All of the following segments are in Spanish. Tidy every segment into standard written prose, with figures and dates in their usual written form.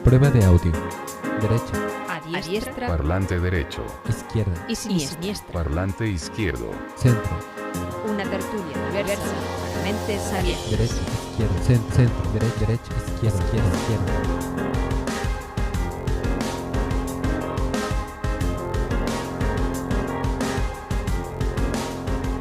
Prueba de audio. Derecha. A diestra. Parlante derecho. Izquierda. Y siniestra. Parlante izquierdo. Centro. Una tertulia diversa para mentes abiertas. Derecha. Izquierda. Centro. Derecha. Izquierda.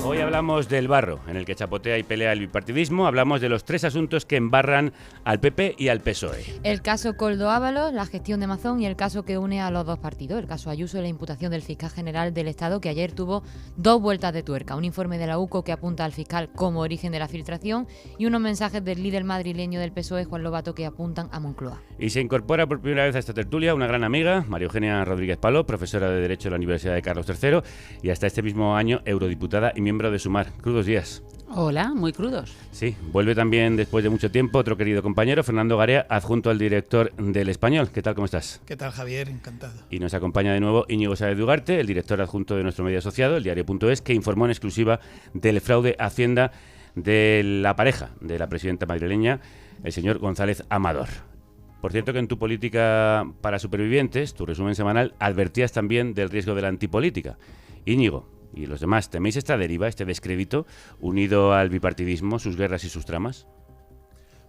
Hoy hablamos del barro, en el que chapotea y pelea el bipartidismo. Hablamos de los 3 asuntos que embarran al PP y al PSOE. El caso Koldo Ábalos, la gestión de Mazón y el caso que une a los dos partidos, el caso Ayuso y la imputación del fiscal general del Estado, que ayer tuvo 2 vueltas de tuerca. Un informe de la UCO que apunta al fiscal como origen de la filtración y unos mensajes del líder madrileño del PSOE, Juan Lobato, que apuntan a Moncloa. Y se incorpora por primera vez a esta tertulia una gran amiga, María Eugenia Rodríguez Palop, profesora de Derecho de la Universidad de Carlos III y hasta este mismo año eurodiputada y miembro de Sumar. Crudos días. Hola, muy crudos. Sí, vuelve también después de mucho tiempo otro querido compañero, Fernando Garea, adjunto al director del Español. ¿Qué tal, cómo estás? ¿Qué tal, Javier? Encantado. Y nos acompaña de nuevo Íñigo Sáez de Ugarte, el director adjunto de nuestro medio asociado, el diario.es, que informó en exclusiva del fraude a Hacienda de la pareja de la presidenta madrileña, el señor González Amador. Por cierto que en tu política para supervivientes, tu resumen semanal, advertías también del riesgo de la antipolítica. Íñigo y los demás, ¿teméis esta deriva, este descrédito unido al bipartidismo, sus guerras y sus tramas?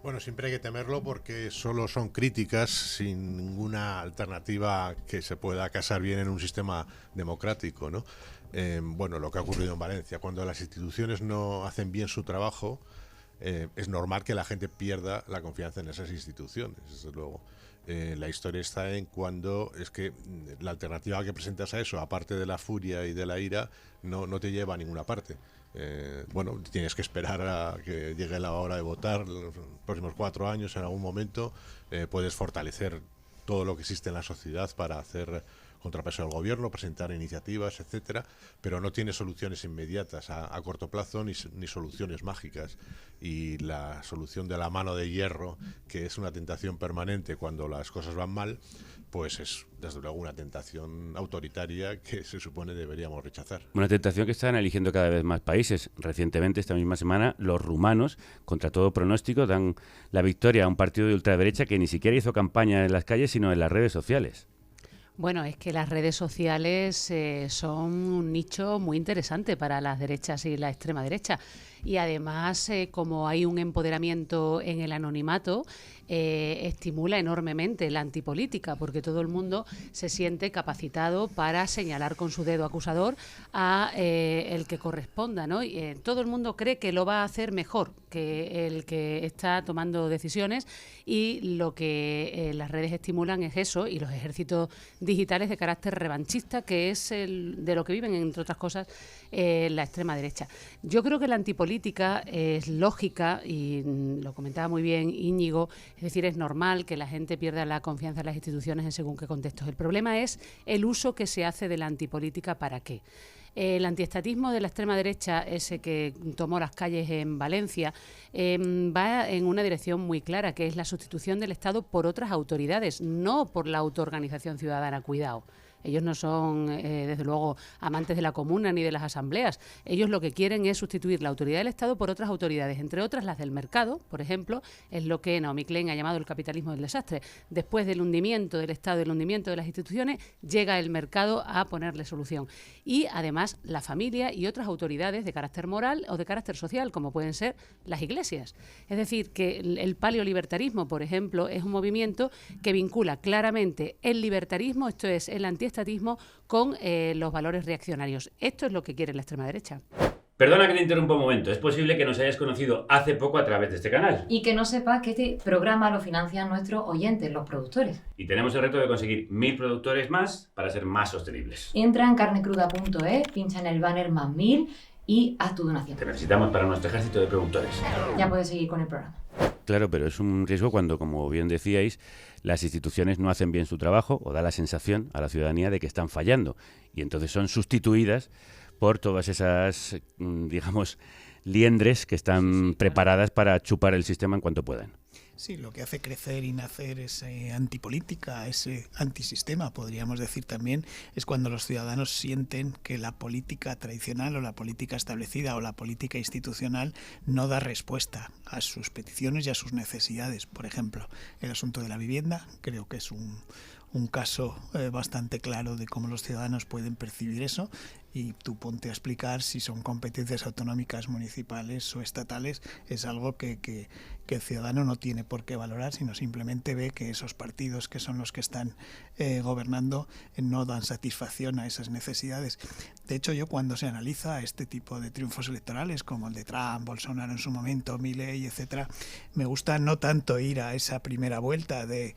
Bueno, siempre hay que temerlo porque solo son críticas sin ninguna alternativa que se pueda casar bien en un sistema democrático, ¿no? Bueno, lo que ha ocurrido en Valencia, cuando las instituciones no hacen bien su trabajo, es normal que la gente pierda la confianza en esas instituciones, desde luego. La historia está en cuando es que la alternativa que presentas a eso, aparte de la furia y de la ira, no te lleva a ninguna parte. Bueno, tienes que esperar a que llegue la hora de votar los próximos 4 años. En algún momento puedes fortalecer todo lo que existe en la sociedad para hacer contrapeso al gobierno, presentar iniciativas, etcétera, pero no tiene soluciones inmediatas a corto plazo ni soluciones mágicas. Y la solución de la mano de hierro, que es una tentación permanente cuando las cosas van mal, pues es desde luego una tentación autoritaria que se supone deberíamos rechazar. Una tentación que están eligiendo cada vez más países. Recientemente, esta misma semana, los rumanos, contra todo pronóstico, dan la victoria a un partido de ultraderecha que ni siquiera hizo campaña en las calles, sino en las redes sociales. Bueno, es que las redes sociales son un nicho muy interesante para las derechas y la extrema derecha. Y además, como hay un empoderamiento en el anonimato, estimula enormemente la antipolítica, porque todo el mundo se siente capacitado para señalar con su dedo acusador a el que corresponda, ¿no? Y, todo el mundo cree que lo va a hacer mejor que el que está tomando decisiones, y lo que las redes estimulan es eso, y los ejércitos digitales de carácter revanchista, que es de lo que viven, entre otras cosas, la extrema derecha. Yo creo que la antipolítica es lógica, y lo comentaba muy bien Íñigo, es decir, es normal que la gente pierda la confianza en las instituciones en según qué contextos. El problema es el uso que se hace de la antipolítica. ¿Para qué? El antiestatismo de la extrema derecha, ese que tomó las calles en Valencia, va en una dirección muy clara, que es la sustitución del Estado por otras autoridades, no por la autoorganización ciudadana. Cuidado. Ellos no son, desde luego, amantes de la comuna ni de las asambleas. Ellos lo que quieren es sustituir la autoridad del Estado por otras autoridades, entre otras las del mercado, por ejemplo, es lo que Naomi Klein ha llamado el capitalismo del desastre. Después del hundimiento del Estado, del hundimiento de las instituciones, llega el mercado a ponerle solución. Y además la familia y otras autoridades de carácter moral o de carácter social, como pueden ser las iglesias. Es decir, que el paleolibertarismo, por ejemplo, es un movimiento que vincula claramente el libertarismo, esto es, el antiestatismo, con los valores reaccionarios. Esto es lo que quiere la extrema derecha. Perdona que te interrumpa un momento. Es posible que nos hayas conocido hace poco a través de este canal. Y que no sepas que este programa lo financian nuestros oyentes, los productores. Y tenemos el reto de conseguir 1000 productores más para ser más sostenibles. Entra en carnecruda.es, pincha en el banner más 1000 y haz tu donación. Te necesitamos para nuestro ejército de productores. Ya puedes seguir con el programa. Claro, pero es un riesgo cuando, como bien decíais, las instituciones no hacen bien su trabajo o da la sensación a la ciudadanía de que están fallando, y entonces son sustituidas por todas esas, digamos, liendres que están preparadas para chupar el sistema en cuanto puedan. Sí, lo que hace crecer y nacer esa antipolítica, ese antisistema, podríamos decir también, es cuando los ciudadanos sienten que la política tradicional o la política establecida o la política institucional no da respuesta a sus peticiones y a sus necesidades. Por ejemplo, el asunto de la vivienda creo que es un caso bastante claro de cómo los ciudadanos pueden percibir eso, y tú ponte a explicar si son competencias autonómicas, municipales o estatales. Es algo que el ciudadano no tiene por qué valorar, sino simplemente ve que esos partidos que son los que están gobernando no dan satisfacción a esas necesidades. De hecho, yo cuando se analiza este tipo de triunfos electorales como el de Trump, Bolsonaro en su momento, Milei, etcétera, me gusta no tanto ir a esa primera vuelta de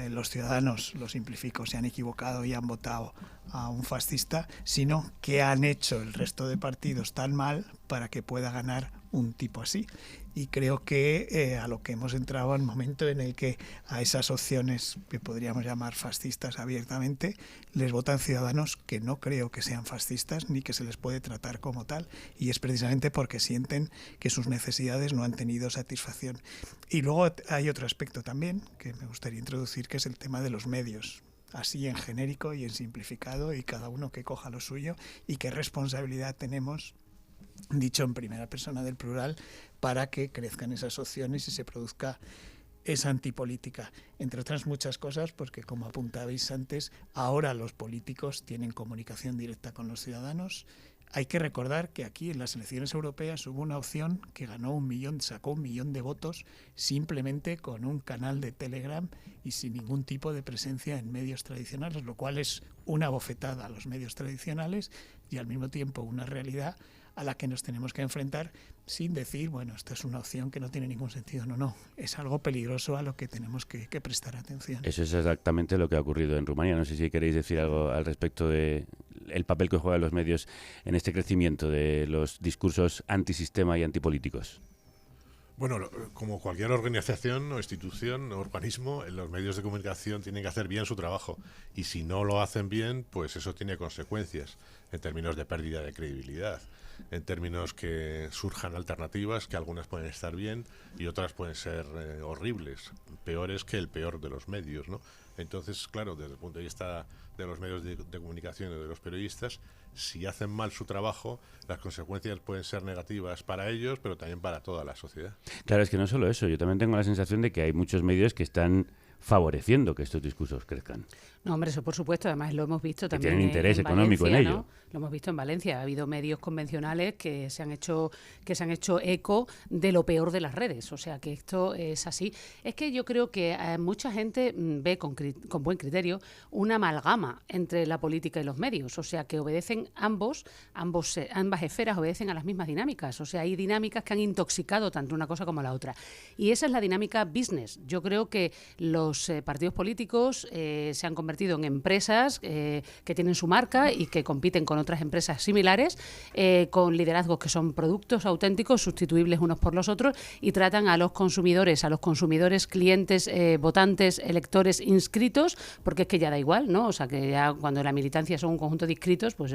los ciudadanos, lo simplifico, se han equivocado y han votado a un fascista, sino que han hecho el resto de partidos tan mal para que pueda ganar un tipo así. Y creo que a lo que hemos entrado al momento en el que a esas opciones que podríamos llamar fascistas abiertamente les votan ciudadanos que no creo que sean fascistas ni que se les puede tratar como tal, y es precisamente porque sienten que sus necesidades no han tenido satisfacción. Y luego hay otro aspecto también que me gustaría introducir, que es el tema de los medios, así en genérico y en simplificado, y cada uno que coja lo suyo, y qué responsabilidad tenemos, dicho en primera persona del plural, para que crezcan esas opciones y se produzca esa antipolítica. Entre otras muchas cosas, porque como apuntabais antes, ahora los políticos tienen comunicación directa con los ciudadanos. Hay que recordar que aquí en las elecciones europeas hubo una opción que sacó 1 millón de votos simplemente con un canal de Telegram y sin ningún tipo de presencia en medios tradicionales, lo cual es una bofetada a los medios tradicionales y al mismo tiempo una realidad a la que nos tenemos que enfrentar, sin decir, bueno, esta es una opción que no tiene ningún sentido. No, es algo peligroso a lo que tenemos que prestar atención. Eso es exactamente lo que ha ocurrido en Rumanía. No sé si queréis decir algo al respecto de el papel que juegan los medios en este crecimiento de los discursos antisistema y antipolíticos. Bueno, como cualquier organización o institución o organismo, los medios de comunicación tienen que hacer bien su trabajo, y si no lo hacen bien, pues eso tiene consecuencias en términos de pérdida de credibilidad, en términos que surjan alternativas, que algunas pueden estar bien y otras pueden ser horribles, peores que el peor de los medios, ¿no? Entonces, claro, desde el punto de vista de los medios de comunicación y de los periodistas, si hacen mal su trabajo, las consecuencias pueden ser negativas para ellos, pero también para toda la sociedad. Claro, es que no solo eso, yo también tengo la sensación de que hay muchos medios que están favoreciendo que estos discursos crezcan. No, hombre, eso por supuesto, además lo hemos visto también. Tienen interés económico Valencia, en ello. ¿no? Lo hemos visto en Valencia. Ha habido medios convencionales que se han hecho eco de lo peor de las redes. O sea que esto es así. Es que yo creo que mucha gente ve con buen criterio una amalgama entre la política y los medios. O sea que obedecen ambas esferas obedecen a las mismas dinámicas. O sea, hay dinámicas que han intoxicado tanto una cosa como la otra. Y esa es la dinámica business. Yo creo que los partidos políticos se han convertido en empresas que tienen su marca y que compiten con otras empresas similares, con liderazgos que son productos auténticos, sustituibles unos por los otros, y tratan a los consumidores clientes, votantes, electores inscritos, porque es que ya da igual, ¿no? O sea, que ya cuando la militancia son un conjunto de inscritos, pues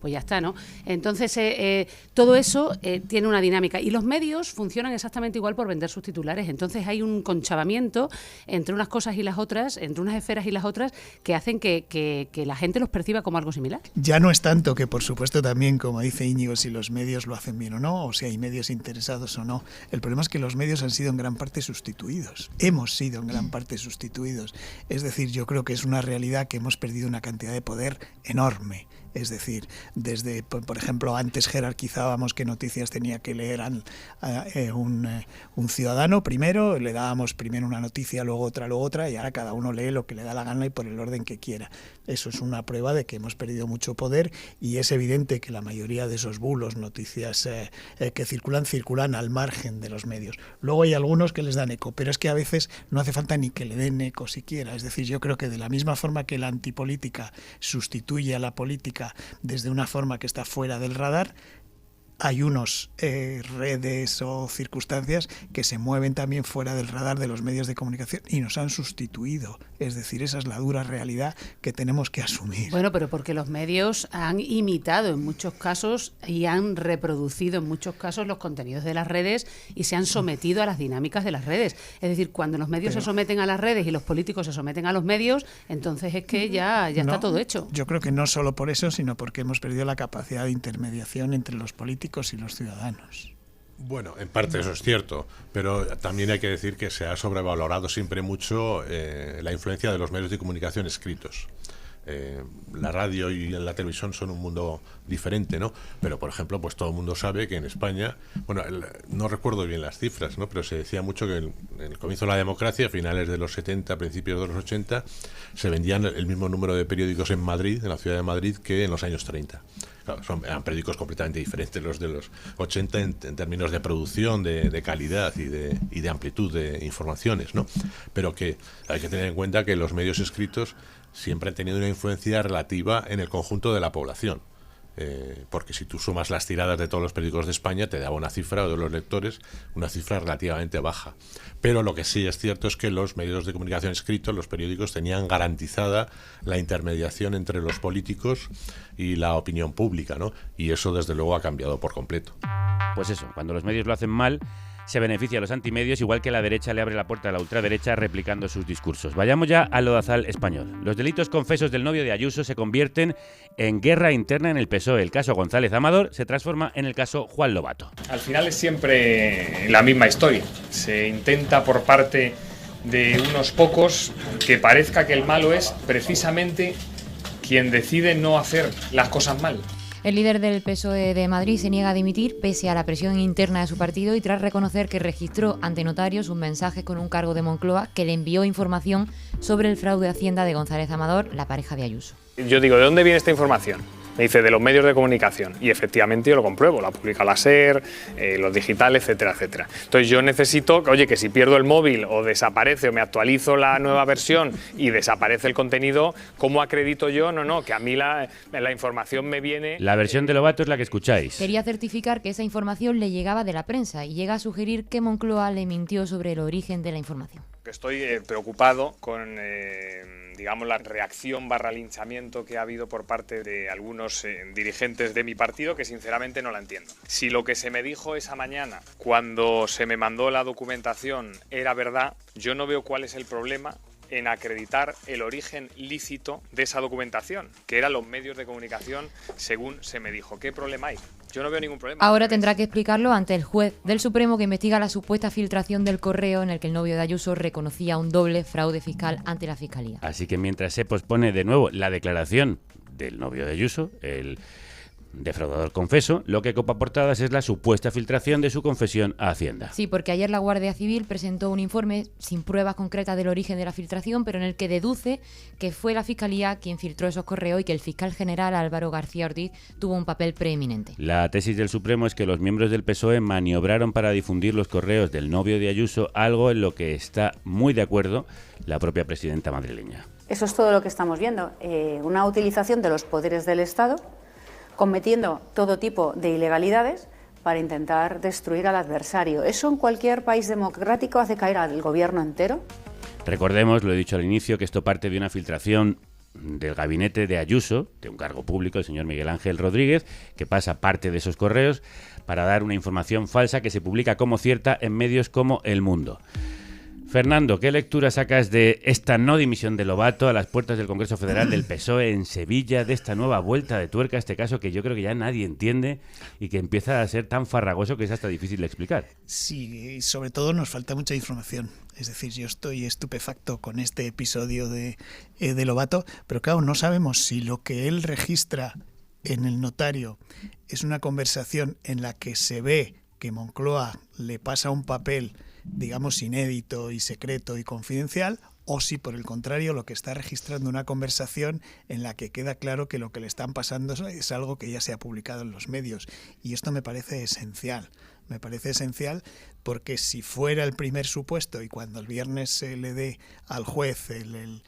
ya está, ¿no? Entonces, todo eso tiene una dinámica, y los medios funcionan exactamente igual por vender sus titulares. Entonces hay un conchavamiento entre unas cosas y las otras, entre unas esferas y las otras, que hacen que la gente los perciba como algo similar. Ya no es tanto que, por supuesto, también, como dice Íñigo, si los medios lo hacen bien o no, o si hay medios interesados o no. El problema es que los medios han sido en gran parte sustituidos. Hemos sido en gran parte sustituidos. Es decir, yo creo que es una realidad que hemos perdido una cantidad de poder enorme. Es decir, desde, por ejemplo, antes jerarquizábamos qué noticias tenía que leer un ciudadano primero, le dábamos primero una noticia, luego otra, y ahora cada uno lee lo que le da la gana y por el orden que quiera. Eso es una prueba de que hemos perdido mucho poder, y es evidente que la mayoría de esos bulos, noticias que circulan al margen de los medios. Luego hay algunos que les dan eco, pero es que a veces no hace falta ni que le den eco siquiera. Es decir, yo creo que de la misma forma que la antipolítica sustituye a la política desde una forma que está fuera del radar, hay unos redes o circunstancias que se mueven también fuera del radar de los medios de comunicación y nos han sustituido. Es decir, esa es la dura realidad que tenemos que asumir. Bueno, pero porque los medios han imitado en muchos casos y han reproducido en muchos casos los contenidos de las redes y se han sometido a las dinámicas de las redes. Es decir, cuando los medios se someten a las redes y los políticos se someten a los medios, entonces es que ya está todo hecho. Yo creo que no solo por eso, sino porque hemos perdido la capacidad de intermediación entre los políticos y los ciudadanos. Bueno, en parte eso es cierto, pero también hay que decir que se ha sobrevalorado siempre mucho la influencia de los medios de comunicación escritos. La radio y la televisión son un mundo diferente, ¿no? Pero, por ejemplo, pues todo el mundo sabe que en España, bueno, no recuerdo bien las cifras, ¿no? Pero se decía mucho que en el comienzo de la democracia, a finales de los 70, principios de los 80, se vendían el mismo número de periódicos en Madrid, en la ciudad de Madrid, que en los años 30. Claro, eran periódicos completamente diferentes los de los 80 en términos de producción, de calidad y de amplitud de informaciones, ¿no? Pero que hay que tener en cuenta que los medios escritos siempre han tenido una influencia relativa en el conjunto de la población. Porque si tú sumas las tiradas de todos los periódicos de España, te daba una cifra, o de los lectores, una cifra relativamente baja. Pero lo que sí es cierto es que los medios de comunicación escritos, los periódicos, tenían garantizada la intermediación entre los políticos y la opinión pública, ¿no? Y eso, desde luego, ha cambiado por completo. Pues eso, cuando los medios lo hacen mal, se beneficia a los antimedios, igual que la derecha le abre la puerta a la ultraderecha replicando sus discursos. Vayamos ya al lodazal español. Los delitos confesos del novio de Ayuso se convierten en guerra interna en el PSOE. El caso González Amador se transforma en el caso Juan Lobato. Al final es siempre la misma historia. Se intenta por parte de unos pocos que parezca que el malo es precisamente quien decide no hacer las cosas mal. El líder del PSOE de Madrid se niega a dimitir pese a la presión interna de su partido y tras reconocer que registró ante notarios un mensaje con un cargo de Moncloa que le envió información sobre el fraude de Hacienda de González Amador, la pareja de Ayuso. Yo digo, ¿de dónde viene esta información? Me dice, de los medios de comunicación. Y efectivamente yo lo compruebo, la publica la SER, los digitales, etcétera, etcétera. Entonces yo necesito, que si pierdo el móvil o desaparece o me actualizo la nueva versión y desaparece el contenido, ¿cómo acredito yo? No, que a mí la información me viene... La versión de Lobato es la que escucháis. Quería certificar que esa información le llegaba de la prensa y llega a sugerir que Moncloa le mintió sobre el origen de la información. Estoy preocupado con... digamos, la reacción / linchamiento que ha habido por parte de algunos dirigentes de mi partido, que sinceramente no la entiendo. Si lo que se me dijo esa mañana, cuando se me mandó la documentación, era verdad, yo no veo cuál es el problema en acreditar el origen lícito de esa documentación, que eran los medios de comunicación, según se me dijo. ¿Qué problema hay? Yo no veo ningún problema. Ahora tendrá que explicarlo ante el juez del Supremo que investiga la supuesta filtración del correo en el que el novio de Ayuso reconocía un doble fraude fiscal ante la Fiscalía. Así que mientras se pospone de nuevo la declaración del novio de Ayuso, el defraudador confeso, lo que copa portadas es la supuesta filtración de su confesión a Hacienda. Sí, porque ayer la Guardia Civil presentó un informe sin pruebas concretas del origen de la filtración, pero en el que deduce que fue la Fiscalía quien filtró esos correos y que el fiscal general Álvaro García Ortiz tuvo un papel preeminente. La tesis del Supremo es que los miembros del PSOE maniobraron para difundir los correos del novio de Ayuso, algo en lo que está muy de acuerdo la propia presidenta madrileña. Eso es todo lo que estamos viendo, una utilización de los poderes del Estado cometiendo todo tipo de ilegalidades para intentar destruir al adversario. Eso en cualquier país democrático hace caer al gobierno entero. Recordemos, lo he dicho al inicio, que esto parte de una filtración del gabinete de Ayuso, de un cargo público, el señor Miguel Ángel Rodríguez, que pasa parte de esos correos para dar una información falsa que se publica como cierta en medios como El Mundo. Fernando, ¿qué lectura sacas de esta no dimisión de Lobato a las puertas del Congreso Federal del PSOE en Sevilla, de esta nueva vuelta de tuerca a este caso que yo creo que ya nadie entiende y que empieza a ser tan farragoso que es hasta difícil de explicar? Sí, y sobre todo nos falta mucha información. Es decir, yo estoy estupefacto con este episodio de Lobato, pero claro, no sabemos si lo que él registra en el notario es una conversación en la que se ve que Moncloa le pasa un papel, digamos, inédito y secreto y confidencial, o si por el contrario lo que está registrando una conversación en la que queda claro que lo que le están pasando es algo que ya se ha publicado en los medios. Y esto me parece esencial, me parece esencial, porque si fuera el primer supuesto y cuando el viernes se le dé al juez el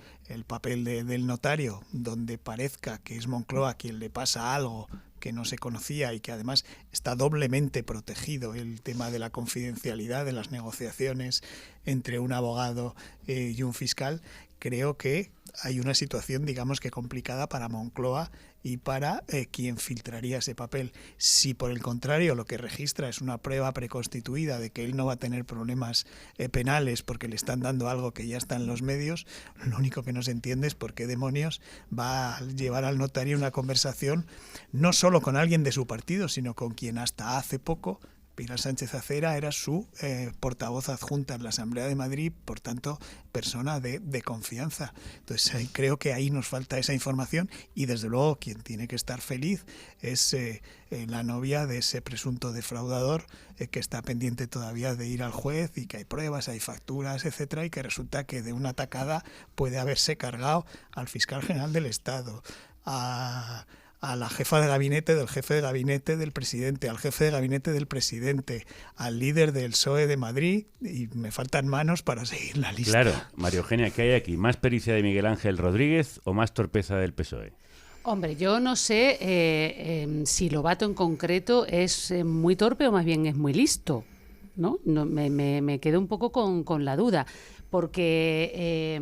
papel del notario, donde parezca que es Moncloa quien le pasa algo que no se conocía y que además está doblemente protegido el tema de la confidencialidad de las negociaciones entre un abogado y un fiscal, creo que hay una situación, digamos que complicada para Moncloa y para quien filtraría ese papel. Si por el contrario lo que registra es una prueba preconstituida de que él no va a tener problemas penales porque le están dando algo que ya está en los medios, lo único que no se entiende es por qué demonios va a llevar al notario una conversación no solo con alguien de su partido, sino con quien hasta hace poco Pilar Sánchez Acera era su portavoz adjunta en la Asamblea de Madrid, por tanto, persona de confianza. Entonces, creo que ahí nos falta esa información y, desde luego, quien tiene que estar feliz es la novia de ese presunto defraudador que está pendiente todavía de ir al juez y que hay pruebas, hay facturas, etcétera, y que resulta que de una tacada puede haberse cargado al fiscal general del Estado, a la jefa de gabinete del jefe de gabinete del presidente, al jefe de gabinete del presidente, al líder del PSOE de Madrid, y me faltan manos para seguir la lista. Claro, María Eugenia, ¿qué hay aquí? ¿Más pericia de Miguel Ángel Rodríguez o más torpeza del PSOE? Hombre, yo no sé si Lobato en concreto es muy torpe o más bien es muy listo, ¿no? Me quedo un poco con la duda, porque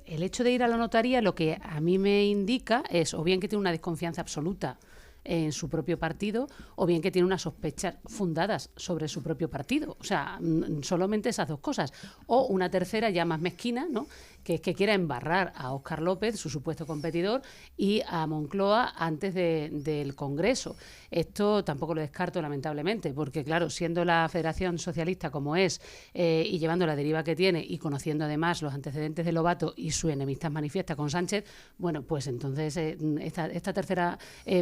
el hecho de ir a la notaría lo que a mí me indica es o bien que tiene una desconfianza absoluta en su propio partido o bien que tiene unas sospechas fundadas sobre su propio partido. O sea, solamente esas dos cosas. O una tercera ya más mezquina, ¿no?, que es que quiera embarrar a Óscar López, su supuesto competidor, y a Moncloa antes del Congreso. Esto tampoco lo descarto, lamentablemente, porque, claro, siendo la Federación Socialista como es y llevando la deriva que tiene y conociendo además los antecedentes de Lobato y su enemistad manifiesta con Sánchez, bueno, pues entonces esta tercera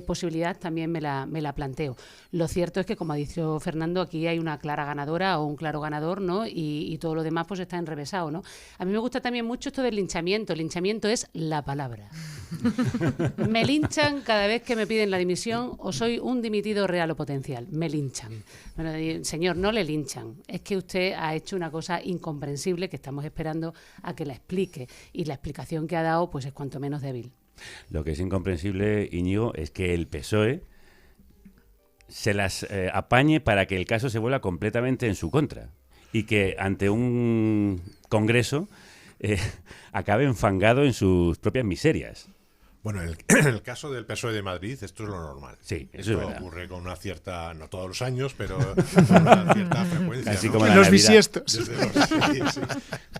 posibilidad también me la planteo. Lo cierto es que, como ha dicho Fernando, aquí hay una clara ganadora o un claro ganador, ¿no?, y todo lo demás pues está enrevesado, ¿no? A mí me gusta también mucho esto del linchamiento. El linchamiento es la palabra. Me linchan cada vez que me piden la dimisión o soy un dimitido real o potencial. Me linchan. Bueno, señor, no le linchan. Es que usted ha hecho una cosa incomprensible que estamos esperando a que la explique, y la explicación que ha dado pues es cuanto menos débil. Lo que es incomprensible, Íñigo, es que el PSOE se las apañe para que el caso se vuelva completamente en su contra y que ante un Congreso acabe enfangado en sus propias miserias. Bueno, en el caso del PSOE de Madrid, esto es lo normal. Sí, eso esto es verdad. Ocurre con una cierta, no todos los años, pero con una cierta frecuencia. Así ¿no? como En la los Navidad. bisiestos.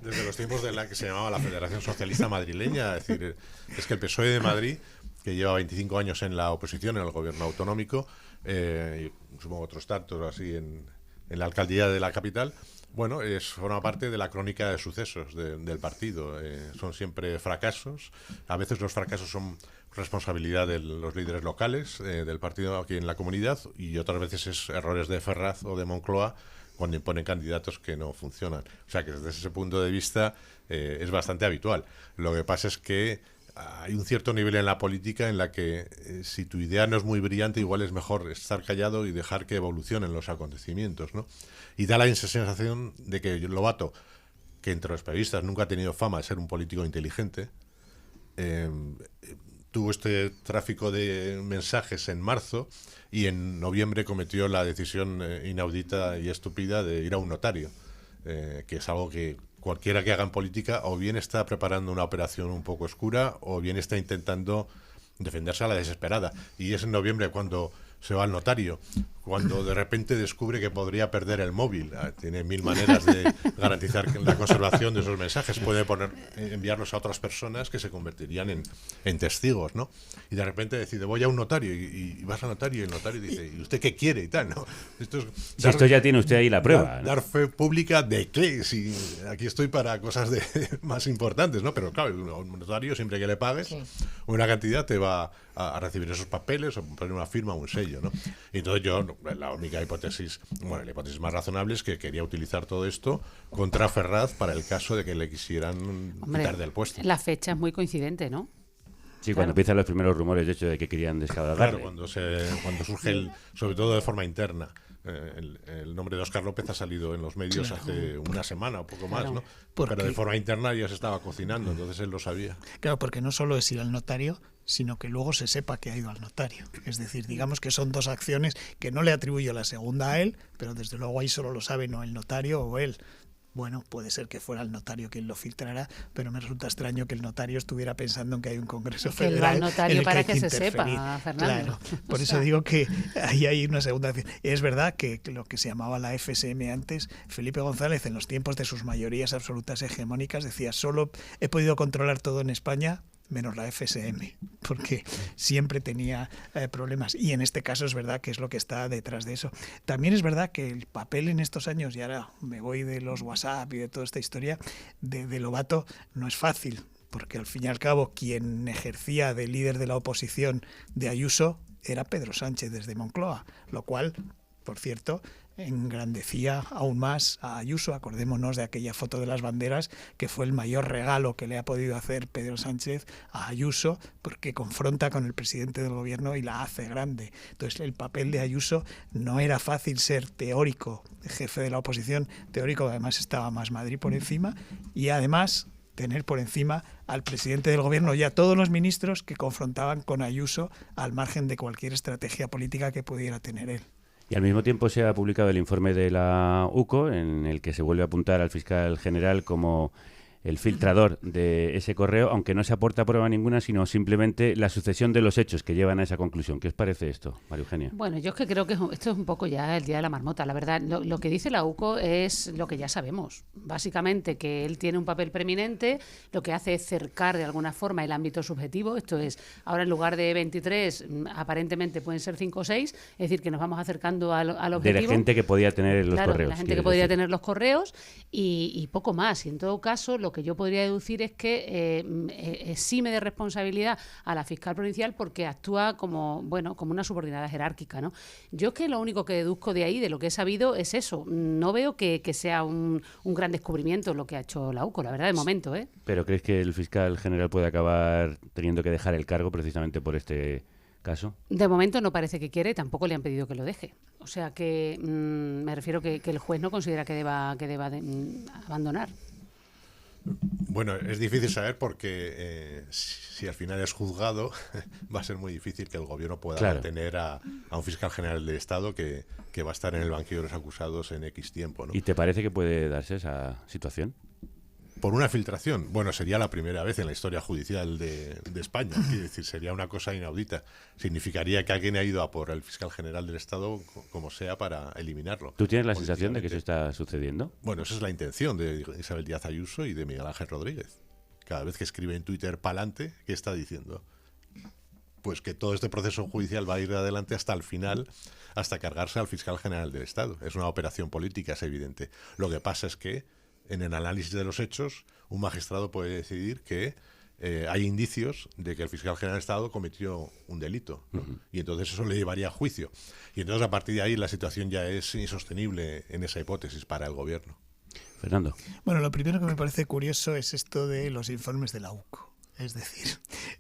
Desde los tiempos de la que se llamaba la Federación Socialista Madrileña. Es decir, es que el PSOE de Madrid, que lleva 25 años en la oposición, en el gobierno autonómico, y supongo otros tantos así en la alcaldía de la capital, bueno, forma parte de la crónica de sucesos del partido. Son siempre fracasos. A veces los fracasos son responsabilidad de los líderes locales del partido aquí en la comunidad, y otras veces es errores de Ferraz o de Moncloa cuando imponen candidatos que no funcionan. O sea que desde ese punto de vista es bastante habitual. Lo que pasa es que hay un cierto nivel en la política en la que si tu idea no es muy brillante, igual es mejor estar callado y dejar que evolucionen los acontecimientos, ¿no? Y da la sensación de que Lobato, que entre los periodistas nunca ha tenido fama de ser un político inteligente, tuvo este tráfico de mensajes en marzo y en noviembre cometió la decisión inaudita y estúpida de ir a un notario, que es algo que cualquiera que haga en política o bien está preparando una operación un poco oscura o bien está intentando defenderse a la desesperada. Y es en noviembre cuando se va al notario, cuando de repente descubre que podría perder el móvil. Tiene mil maneras de garantizar la conservación de esos mensajes. Puede enviarlos a otras personas que se convertirían en testigos, ¿no? Y de repente decide, voy a un notario, y vas al notario, y el notario dice, ¿y usted qué quiere? Y tal, ¿no? Esto ya tiene usted ahí la prueba, ¿no? Dar fe pública de qué, si aquí estoy para cosas más importantes, ¿no? Pero claro, un notario, siempre que le pagues una cantidad, te va a recibir esos papeles o poner una firma o un sello, ¿no? Y entonces la única hipótesis, bueno, la hipótesis más razonable es que quería utilizar todo esto contra Ferraz para el caso de que le quisieran quitar del puesto. La fecha es muy coincidente, ¿no? Sí, cuando empiezan los primeros rumores, de hecho, de que querían descabalgarle. Claro, cuando surge, sobre todo de forma interna, el nombre de Óscar López ha salido en los medios hace una semana o poco más, ¿no? Porque- Pero de forma interna ya se estaba cocinando, entonces él lo sabía. Claro, porque no solo es ir al notario, sino que luego se sepa que ha ido al notario. Es decir, digamos que son dos acciones que no le atribuyo la segunda a él, pero desde luego ahí solo lo sabe no el notario o él. Bueno, puede ser que fuera el notario quien lo filtrara, pero me resulta extraño que el notario estuviera pensando en que hay un Congreso Es que él va Federal. al notario en el para hay que se interferir. sepa, Fernando. Claro, por O eso sea. digo que ahí hay una segunda acción. Es verdad que lo que se llamaba la FSM antes, Felipe González, en los tiempos de sus mayorías absolutas hegemónicas, decía: solo he podido controlar todo en España menos la FSM, porque siempre tenía problemas. Y en este caso es verdad que es lo que está detrás de eso. También es verdad que el papel en estos años, y ahora me voy de los WhatsApp y de toda esta historia, de Lobato, no es fácil, porque al fin y al cabo quien ejercía de líder de la oposición de Ayuso era Pedro Sánchez desde Moncloa, lo cual, por cierto, engrandecía aún más a Ayuso. Acordémonos de aquella foto de las banderas, que fue el mayor regalo que le ha podido hacer Pedro Sánchez a Ayuso, porque confronta con el presidente del gobierno y la hace grande. Entonces el papel de Ayuso no era fácil, ser teórico, jefe de la oposición, teórico, además estaba más Madrid por encima, y además tener por encima al presidente del gobierno y a todos los ministros que confrontaban con Ayuso al margen de cualquier estrategia política que pudiera tener él. Y al mismo tiempo se ha publicado el informe de la UCO, en el que se vuelve a apuntar al fiscal general como el filtrador de ese correo, aunque no se aporta prueba ninguna, sino simplemente la sucesión de los hechos que llevan a esa conclusión. ¿Qué os parece esto, María Eugenia? Bueno, yo es que creo que esto es un poco ya el día de la marmota. La verdad, lo que dice la UCO es lo que ya sabemos. Básicamente que él tiene un papel preeminente, lo que hace es cercar de alguna forma el ámbito subjetivo. Esto es, ahora en lugar de 23, aparentemente pueden ser 5 o 6, es decir, que nos vamos acercando al objetivo. De la gente que podía tener los Claro, correos. la gente que podría tener los correos y poco más. Y en todo caso, lo que yo podría deducir es que exime de responsabilidad a la fiscal provincial porque actúa como una subordinada jerárquica, ¿no? Yo es que lo único que deduzco de ahí, de lo que he sabido, es eso. No veo que sea un gran descubrimiento lo que ha hecho la UCO, la verdad, de momento, ¿eh? ¿Pero crees que el fiscal general puede acabar teniendo que dejar el cargo precisamente por este caso? De momento no parece que quiere, tampoco le han pedido que lo deje. O sea que me refiero que el juez no considera que deba abandonar. Bueno, es difícil saber porque si al final es juzgado va a ser muy difícil que el gobierno pueda mantener a un fiscal general del Estado que va a estar en el banquillo de los acusados en X tiempo, ¿no? ¿Y te parece que puede darse esa situación? Por una filtración. Bueno, sería la primera vez en la historia judicial de España. Quiero decir, sería una cosa inaudita. Significaría que alguien ha ido a por el fiscal general del Estado, como sea, para eliminarlo. ¿Tú tienes la sensación de que eso está sucediendo? Bueno, esa es la intención de Isabel Díaz Ayuso y de Miguel Ángel Rodríguez. Cada vez que escribe en Twitter pa'lante, ¿qué está diciendo? Pues que todo este proceso judicial va a ir adelante hasta el final, hasta cargarse al fiscal general del Estado. Es una operación política, es evidente. Lo que pasa es que en el análisis de los hechos, un magistrado puede decidir que hay indicios de que el fiscal general del Estado cometió un delito, ¿no? Y entonces eso le llevaría a juicio. Y entonces a partir de ahí la situación ya es insostenible en esa hipótesis para el gobierno. Fernando. Bueno, lo primero que me parece curioso es esto de los informes de la UCO. Es decir,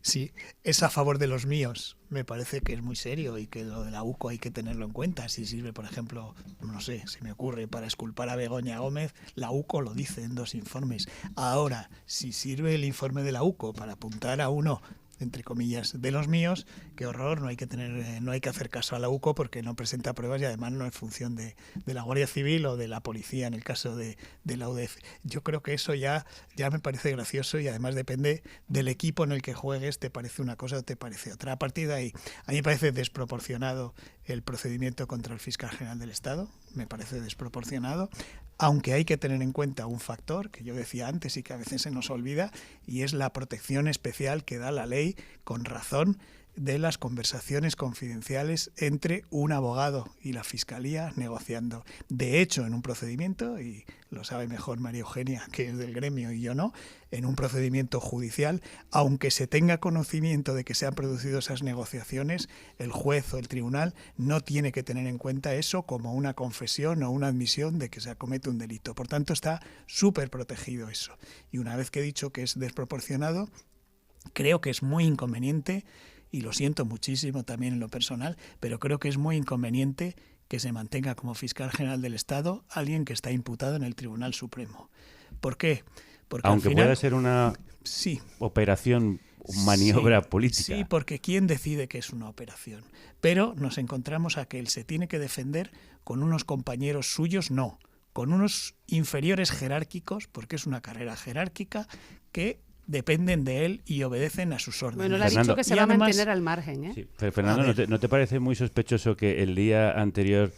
si es a favor de los míos, me parece que es muy serio y que lo de la UCO hay que tenerlo en cuenta. Si sirve, por ejemplo, no sé, se me ocurre, para exculpar a Begoña Gómez, la UCO lo dice en 2 informes. Ahora, si sirve el informe de la UCO para apuntar a uno, entre comillas, de los míos, qué horror, no hay que hacer caso a la UCO porque no presenta pruebas y además no es función de la Guardia Civil o de la policía en el caso de la UDF. Yo creo que eso ya me parece gracioso y además depende del equipo en el que juegues, te parece una cosa o te parece otra. A partir de ahí, a mí me parece desproporcionado el procedimiento contra el fiscal general del Estado, me parece desproporcionado, aunque hay que tener en cuenta un factor que yo decía antes y que a veces se nos olvida, y es la protección especial que da la ley, con razón, de las conversaciones confidenciales entre un abogado y la Fiscalía negociando. De hecho, en un procedimiento, y lo sabe mejor María Eugenia, que es del gremio y yo no, en un procedimiento judicial, aunque se tenga conocimiento de que se han producido esas negociaciones, el juez o el tribunal no tiene que tener en cuenta eso como una confesión o una admisión de que se comete un delito. Por tanto, está súper protegido eso. Y una vez que he dicho que es desproporcionado, creo que es muy inconveniente, y lo siento muchísimo también en lo personal, pero creo que es muy inconveniente que se mantenga como fiscal general del Estado alguien que está imputado en el Tribunal Supremo. ¿Por qué? Porque aunque al final, pueda ser una operación, maniobra política. Sí, porque ¿quién decide que es una operación? Pero nos encontramos a que él se tiene que defender con unos compañeros suyos, no, con unos inferiores jerárquicos, porque es una carrera jerárquica, que dependen de él y obedecen a sus órdenes. Bueno, le ha dicho que se va a mantener al margen, ¿eh? Sí, pero Fernando, ¿no te parece muy sospechoso que el día anterior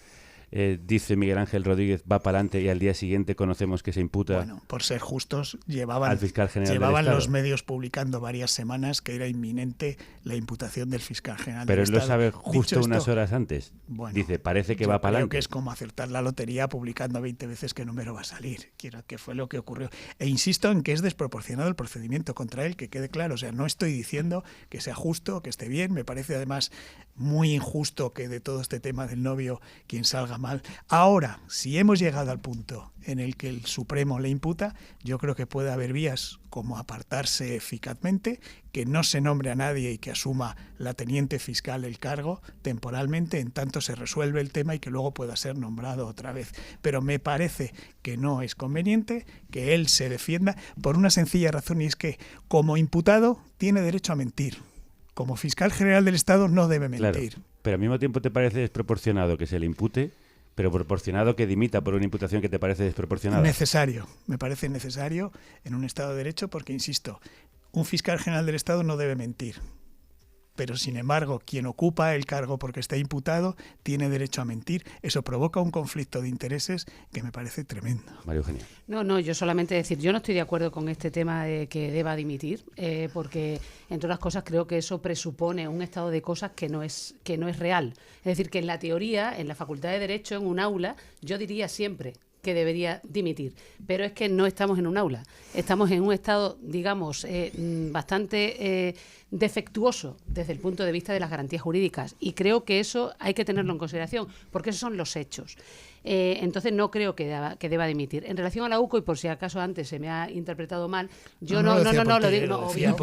dice Miguel Ángel Rodríguez va para adelante y al día siguiente conocemos que se imputa? Bueno, por ser justos, llevaban al fiscal general llevaban del los Estado. medios publicando varias semanas que era inminente la imputación del fiscal general Pero del él lo Estado. sabe justo Dicho unas esto, horas antes. bueno, Dice, parece que yo va para creo adelante. que es como acertar la lotería publicando 20 veces qué número va a salir. Quiero que fue lo que ocurrió. E insisto en que es desproporcionado el procedimiento contra él, que quede claro. O sea, no estoy diciendo que sea justo, que esté bien. Me parece además muy injusto que de todo este tema del novio quien salga mal. Ahora, si hemos llegado al punto en el que el Supremo le imputa, yo creo que puede haber vías como apartarse eficazmente, que no se nombre a nadie y que asuma la teniente fiscal el cargo temporalmente, en tanto se resuelve el tema y que luego pueda ser nombrado otra vez. Pero me parece que no es conveniente que él se defienda por una sencilla razón, y es que como imputado tiene derecho a mentir. Como fiscal general del Estado no debe mentir. Claro, pero al mismo tiempo te parece desproporcionado que se le impute, pero proporcionado que dimita por una imputación que te parece desproporcionada. Necesario, me parece necesario en un Estado de Derecho porque, insisto, un fiscal general del Estado no debe mentir. Pero, sin embargo, quien ocupa el cargo porque está imputado tiene derecho a mentir. Eso provoca un conflicto de intereses que me parece tremendo. María Eugenia. No, yo solamente decir, yo no estoy de acuerdo con este tema de que deba dimitir, porque, entre otras cosas, creo que eso presupone un estado de cosas que no es real. Es decir, que en la teoría, en la Facultad de Derecho, en un aula, yo diría siempre que debería dimitir, pero es que no estamos en un aula, estamos en un estado, digamos, bastante defectuoso desde el punto de vista de las garantías jurídicas, y creo que eso hay que tenerlo en consideración, porque esos son los hechos. Entonces no creo que deba dimitir. En relación a la UCO, y por si acaso antes se me ha interpretado mal, yo no lo digo, obvio.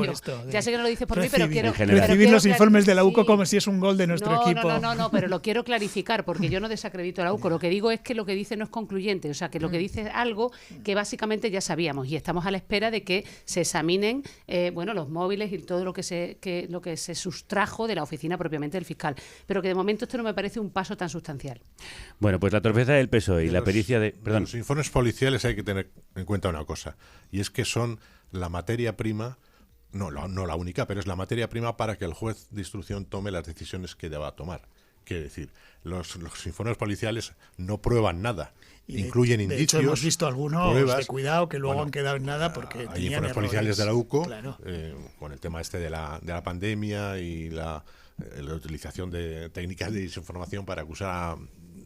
Ya sé que no lo dices por mí, pero quiero recibir los informes de la UCO como si es un gol de nuestro equipo. No, pero lo quiero clarificar, porque yo no desacredito a la UCO. Lo que digo es que lo que dice no es concluyente, o sea, que lo que dice es algo que básicamente ya sabíamos, y estamos a la espera de que se examinen los móviles y todo lo que se sustrajo de la oficina propiamente del fiscal, pero que de momento esto no me parece un paso tan sustancial. Bueno, pues la torpeza del PSOE y la pericia de... Perdón. Los informes policiales hay que tener en cuenta una cosa, y es que son la materia prima, no la única, pero es la materia prima para que el juez de instrucción tome las decisiones que deba tomar. Quiere decir, los informes policiales no prueban nada, incluyen indicios. De hecho, hemos visto algunos pruebas, de cuidado que luego han quedado en nada porque hay informes policiales de la UCO, claro. con el tema de la pandemia y la utilización de técnicas de desinformación para acusar a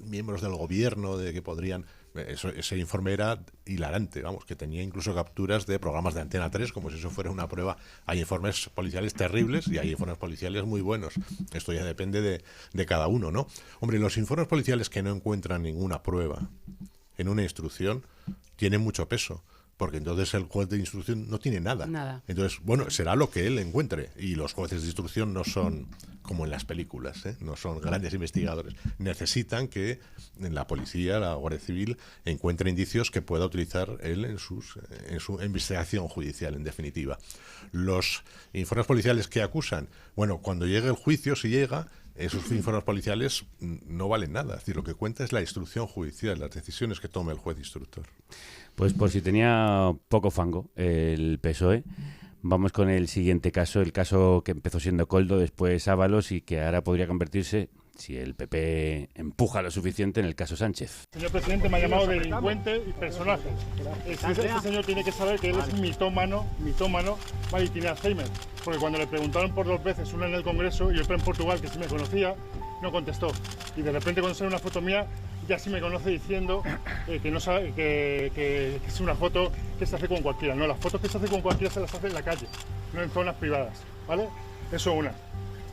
miembros del gobierno de que podrían... Ese informe era hilarante, vamos, que tenía incluso capturas de programas de Antena 3, como si eso fuera una prueba. Hay informes policiales terribles y hay informes policiales muy buenos. Esto ya depende de cada uno, ¿no? Hombre, los informes policiales que no encuentran ninguna prueba en una instrucción tienen mucho peso, porque entonces el juez de instrucción no tiene nada. Entonces, bueno, será lo que él encuentre. Y los jueces de instrucción no son como en las películas, no son grandes investigadores. Necesitan que la policía, la Guardia Civil, encuentre indicios que pueda utilizar él en su investigación judicial, en definitiva. Los informes policiales que acusan, bueno, cuando llegue el juicio, si llega, esos informes policiales no valen nada. Es decir, lo que cuenta es la instrucción judicial, las decisiones que tome el juez instructor. Pues por si tenía poco fango el PSOE, vamos con el siguiente caso, el caso que empezó siendo Koldo, después Ábalos, y que ahora podría convertirse, si el PP empuja lo suficiente, en el caso Sánchez. Señor presidente, me ha llamado delincuente y personaje. Este señor tiene que saber que él es mitómano, vale, y tiene Alzheimer. Porque cuando le preguntaron por 2 veces, una en el Congreso y otra en Portugal, que sí me conocía, no contestó. Y de repente cuando sale una foto mía, ya sí me conoce diciendo que no sabe que es una foto que se hace con cualquiera. No, las fotos que se hace con cualquiera se las hace en la calle, no en zonas privadas, ¿vale? Eso una.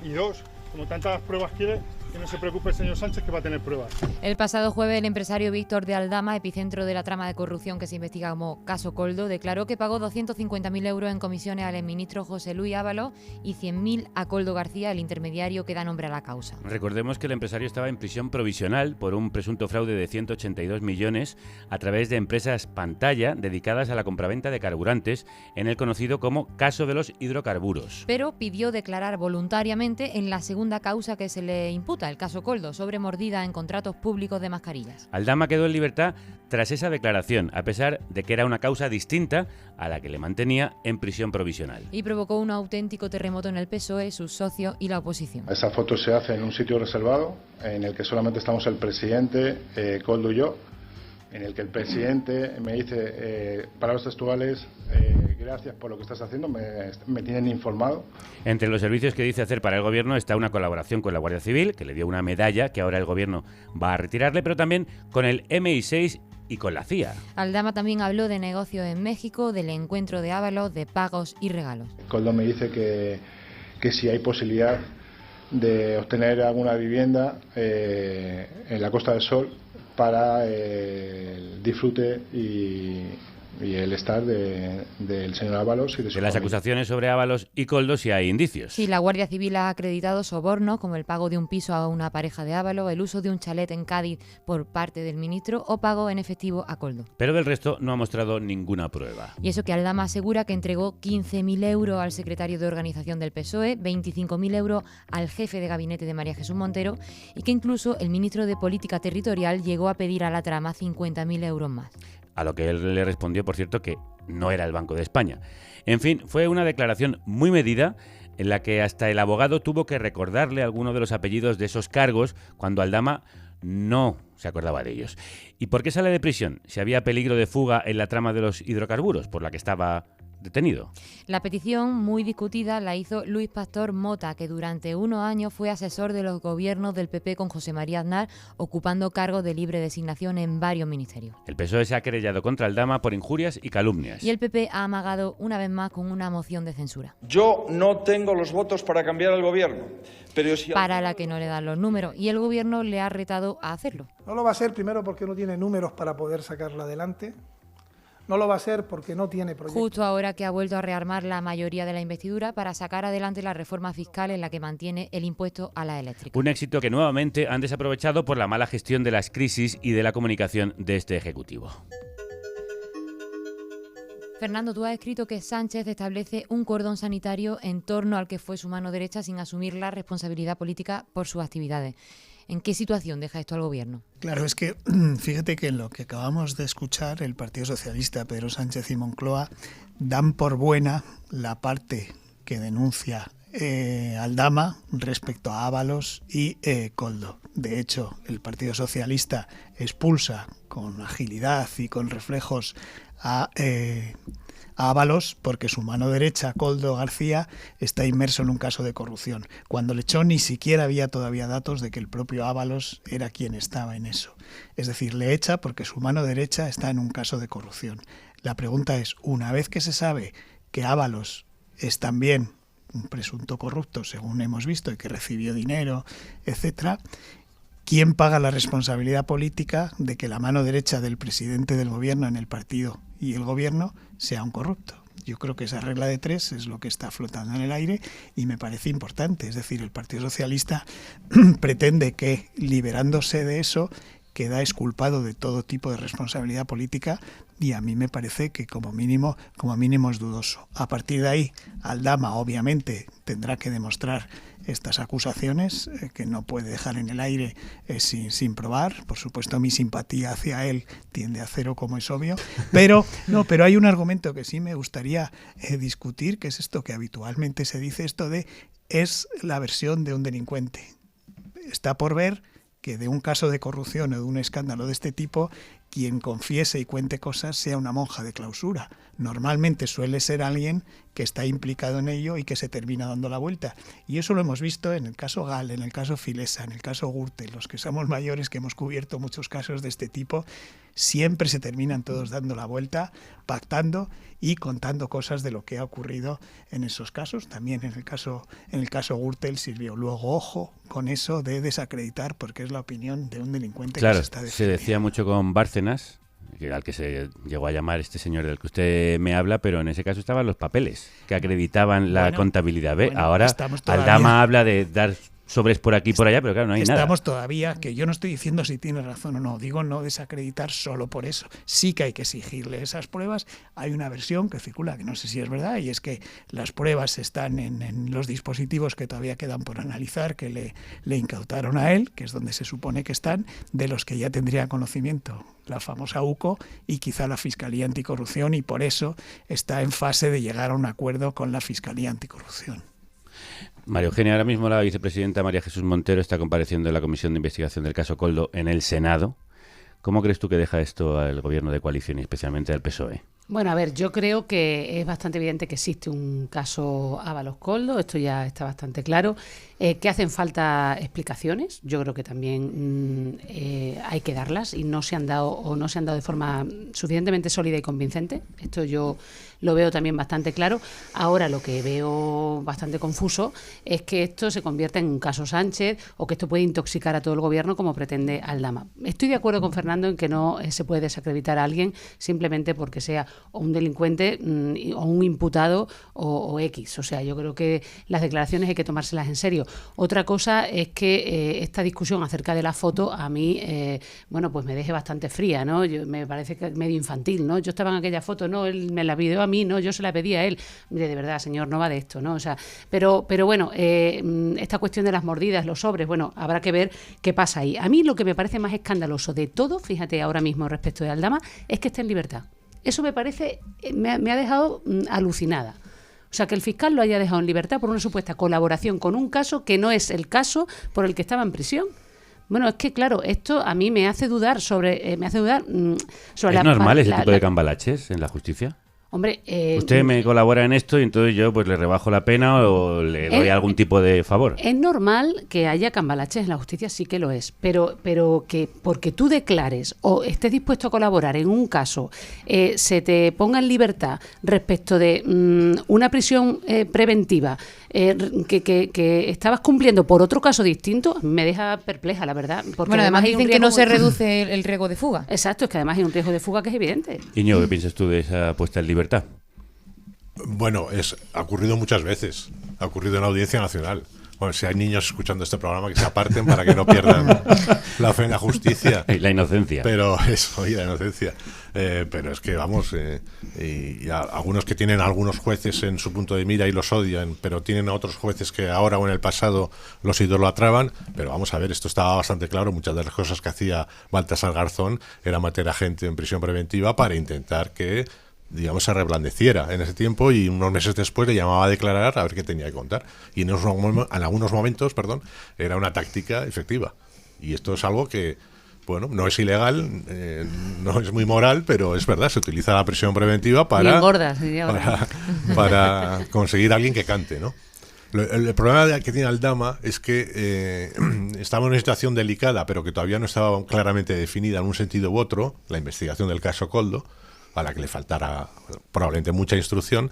Y 2, como tantas pruebas quiere, Que no se preocupe el señor Sánchez, que va a tener pruebas. El pasado jueves, el empresario Víctor de Aldama, epicentro de la trama de corrupción que se investiga como caso Coldo, declaró que pagó 250.000 euros en comisiones al exministro José Luis Ábalos y 100.000 a Coldo García, el intermediario que da nombre a la causa. Recordemos que el empresario estaba en prisión provisional por un presunto fraude de 182 millones a través de empresas pantalla dedicadas a la compraventa de carburantes en el conocido como caso de los hidrocarburos. Pero pidió declarar voluntariamente en la segunda causa que se le imputa, el caso Coldo, sobre mordida en contratos públicos de mascarillas. Aldama quedó en libertad tras esa declaración, a pesar de que era una causa distinta a la que le mantenía en prisión provisional. Y provocó un auténtico terremoto en el PSOE, sus socios y la oposición. Esa foto se hace en un sitio reservado, en el que solamente estamos el presidente, Coldo y yo, en el que el presidente me dice, palabras textuales, gracias por lo que estás haciendo, me tienen informado. Entre los servicios que dice hacer para el gobierno está una colaboración con la Guardia Civil, que le dio una medalla que ahora el gobierno va a retirarle, pero también con el MI6 y con la CIA. Aldama también habló de negocios en México, del encuentro de Ábalos, de pagos y regalos. Coldo me dice que si hay posibilidad de obtener alguna vivienda en la Costa del Sol para el disfrute y el estar del señor Ábalos y de su De las familia. acusaciones sobre Ábalos y Coldo si hay indicios. Sí, la Guardia Civil ha acreditado sobornos como el pago de un piso a una pareja de Ábalos, el uso de un chalet en Cádiz por parte del ministro o pago en efectivo a Coldo. Pero del resto no ha mostrado ninguna prueba. Y eso que Aldama asegura que entregó 15.000 euros al secretario de organización del PSOE, 25.000 euros al jefe de gabinete de María Jesús Montero y que incluso el ministro de Política Territorial llegó a pedir a la trama 50.000 euros más. A lo que él le respondió, por cierto, que no era el Banco de España. En fin, fue una declaración muy medida en la que hasta el abogado tuvo que recordarle algunos de los apellidos de esos cargos cuando Aldama no se acordaba de ellos. ¿Y por qué sale de prisión? Si había peligro de fuga en la trama de los hidrocarburos, por la que estaba detenido. La petición, muy discutida, la hizo Luis Pastor Mota, que durante unos años fue asesor de los gobiernos del PP con José María Aznar, ocupando cargos de libre designación en varios ministerios. El PSOE se ha querellado contra Aldama por injurias y calumnias. Y el PP ha amagado una vez más con una moción de censura. Yo no tengo los votos para cambiar el gobierno, pero si... Para la que no le dan los números, y el gobierno le ha retado a hacerlo. No lo va a hacer primero porque no tiene números para poder sacarla adelante. No lo va a hacer porque no tiene proyecto. Justo ahora que ha vuelto a rearmar la mayoría de la investidura para sacar adelante la reforma fiscal en la que mantiene el impuesto a la eléctrica. Un éxito que nuevamente han desaprovechado por la mala gestión de las crisis y de la comunicación de este Ejecutivo. Fernando, tú has escrito que Sánchez establece un cordón sanitario en torno al que fue su mano derecha sin asumir la responsabilidad política por sus actividades. ¿En qué situación deja esto al gobierno? Claro, es que fíjate que en lo que acabamos de escuchar, el Partido Socialista, Pedro Sánchez y Moncloa, dan por buena la parte que denuncia Aldama respecto a Ábalos y Coldo. De hecho, el Partido Socialista expulsa con agilidad y con reflejos a Ábalos porque su mano derecha, Coldo García, está inmerso en un caso de corrupción. Cuando le echó ni siquiera había todavía datos de que el propio Ábalos era quien estaba en eso. Es decir, le echa porque su mano derecha está en un caso de corrupción. La pregunta es, una vez que se sabe que Ábalos es también un presunto corrupto, según hemos visto, y que recibió dinero, etcétera, ¿quién paga la responsabilidad política de que la mano derecha del presidente del gobierno en el partido y el gobierno sea un corrupto? Yo creo que esa regla de tres es lo que está flotando en el aire y me parece importante. Es decir, el Partido Socialista pretende que, liberándose de eso, queda exculpado de todo tipo de responsabilidad política y a mí me parece que como mínimo es dudoso. A partir de ahí, Aldama obviamente tendrá que demostrar estas acusaciones que no puede dejar en el aire sin probar. Por supuesto, mi simpatía hacia él tiende a cero, como es obvio, pero hay un argumento que sí me gustaría discutir, que es esto que habitualmente se dice, esto de es la versión de un delincuente. Está por ver que de un caso de corrupción o de un escándalo de este tipo, quien confiese y cuente cosas sea una monja de clausura. Normalmente suele ser alguien que está implicado en ello y que se termina dando la vuelta. Y eso lo hemos visto en el caso Gal, en el caso Filesa, en el caso Gürtel. Los que somos mayores, que hemos cubierto muchos casos de este tipo, siempre se terminan todos dando la vuelta, pactando y contando cosas de lo que ha ocurrido en esos casos. También en el caso Gürtel sirvió. Luego, ojo con eso de desacreditar, porque es la opinión de un delincuente que se está defendiendo. Se decía mucho con Bárcenas, al que se llegó a llamar este señor del que usted me habla, pero en ese caso estaban los papeles que acreditaban la contabilidad. Ahora Aldama habla de dar sobres por aquí y por allá, pero claro, no hay nada. Estamos todavía, que yo no estoy diciendo si tiene razón o no, digo no desacreditar solo por eso. Sí que hay que exigirle esas pruebas. Hay una versión que circula, que no sé si es verdad, y es que las pruebas están en los dispositivos que todavía quedan por analizar, que le incautaron a él, que es donde se supone que están, de los que ya tendría conocimiento la famosa UCO y quizá la Fiscalía Anticorrupción, y por eso está en fase de llegar a un acuerdo con la Fiscalía Anticorrupción. María Eugenia, ahora mismo la vicepresidenta María Jesús Montero está compareciendo en la Comisión de Investigación del caso Koldo en el Senado. ¿Cómo crees tú que deja esto al gobierno de coalición y especialmente al PSOE? Bueno, a ver, yo creo que es bastante evidente que existe un caso Ábalos-Koldo, esto ya está bastante claro. Que hacen falta explicaciones, yo creo que también hay que darlas y no se han dado de forma suficientemente sólida y convincente. Esto yo lo veo también bastante claro. Ahora lo que veo bastante confuso es que esto se convierta en un caso Sánchez o que esto puede intoxicar a todo el gobierno como pretende Aldama. Estoy de acuerdo con Fernando en que no se puede desacreditar a alguien simplemente porque sea o un delincuente o un imputado o X. O sea, yo creo que las declaraciones hay que tomárselas en serio. Otra cosa es que esta discusión acerca de la foto a mí, pues me deje bastante fría, ¿no? Me parece que es medio infantil, ¿no? Yo estaba en aquella foto, no, él me la pidió a mí, no, yo se la pedí a él. Mire, de verdad, señor, no va de esto, ¿no? O sea, pero bueno, esta cuestión de las mordidas, los sobres, bueno, habrá que ver qué pasa ahí. A mí lo que me parece más escandaloso de todo, fíjate ahora mismo respecto de Aldama, es que esté en libertad. Eso me parece, me ha dejado alucinada. O sea, que el fiscal lo haya dejado en libertad por una supuesta colaboración con un caso que no es el caso por el que estaba en prisión. Bueno, es que claro, esto a mí me hace dudar sobre ¿Es normal ese tipo de cambalaches en la justicia? Hombre, usted me colabora en esto y entonces yo pues le rebajo la pena o le doy algún tipo de favor. Es normal que haya cambalaches en la justicia, sí que lo es, pero que porque tú declares o estés dispuesto a colaborar en un caso, se te ponga en libertad respecto de una prisión preventiva que estabas cumpliendo por otro caso distinto, me deja perpleja, la verdad. Porque bueno, además dicen que no se reduce el riesgo de fuga. Exacto, es que además hay un riesgo de fuga que es evidente. Iñigo, ¿qué piensas tú de esa puesta en libertad? Bueno, ha ocurrido muchas veces. Ha ocurrido en la Audiencia Nacional. Bueno, si hay niños escuchando este programa, que se aparten para que no pierdan la fe en la justicia. Y la inocencia. Pero eso, y la inocencia. Pero es que, vamos, y algunos que tienen algunos jueces en su punto de mira y los odian, pero tienen a otros jueces que ahora o en el pasado los idolatraban. Pero vamos a ver, esto estaba bastante claro. Muchas de las cosas que hacía Baltasar Garzón era meter a gente en prisión preventiva para intentar que, digamos, se reblandeciera en ese tiempo, y unos meses después le llamaba a declarar a ver qué tenía que contar. Y en algunos momentos, era una táctica efectiva. Y esto es algo que, bueno, no es ilegal, no es muy moral, pero es verdad, se utiliza la prisión preventiva para conseguir a alguien que cante, ¿no? El problema que tiene Aldama es que estamos en una situación delicada, pero que todavía no estaba claramente definida en un sentido u otro, la investigación del caso Koldo, a la que le faltará probablemente mucha instrucción,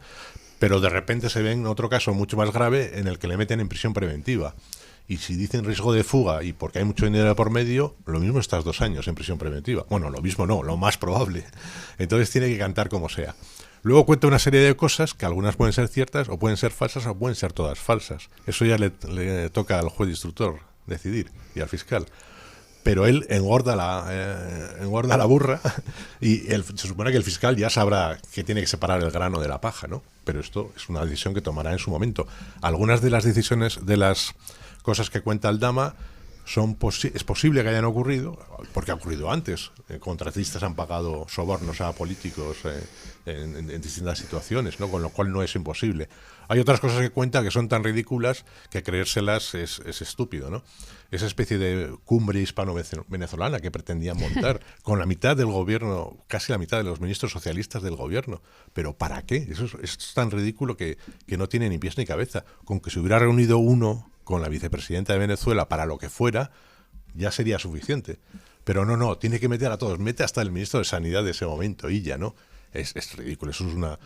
pero de repente se ve en otro caso mucho más grave en el que le meten en prisión preventiva. Y si dicen riesgo de fuga y porque hay mucho dinero por medio, lo mismo estás 2 años en prisión preventiva. Bueno, lo mismo no, lo más probable. Entonces tiene que cantar como sea. Luego cuenta una serie de cosas que algunas pueden ser ciertas o pueden ser falsas o pueden ser todas falsas. Eso ya le toca al juez instructor decidir y al fiscal. Pero él engorda la burra y se supone que el fiscal ya sabrá que tiene que separar el grano de la paja, ¿no? Pero esto es una decisión que tomará en su momento. Algunas de las decisiones, de las cosas que cuenta Aldama, es posible que hayan ocurrido, porque ha ocurrido antes. Contratistas han pagado sobornos a políticos en distintas situaciones, ¿no? Con lo cual no es imposible. Hay otras cosas que cuenta que son tan ridículas que creérselas es estúpido, ¿no? Esa especie de cumbre hispano-venezolana que pretendían montar con la mitad del gobierno, casi la mitad de los ministros socialistas del gobierno. ¿Pero para qué? Eso es tan ridículo que no tiene ni pies ni cabeza. Con que se hubiera reunido uno con la vicepresidenta de Venezuela para lo que fuera, ya sería suficiente. Pero no, tiene que meter a todos. Mete hasta el ministro de Sanidad de ese momento y ya, ¿no? Es ridículo. Eso es una...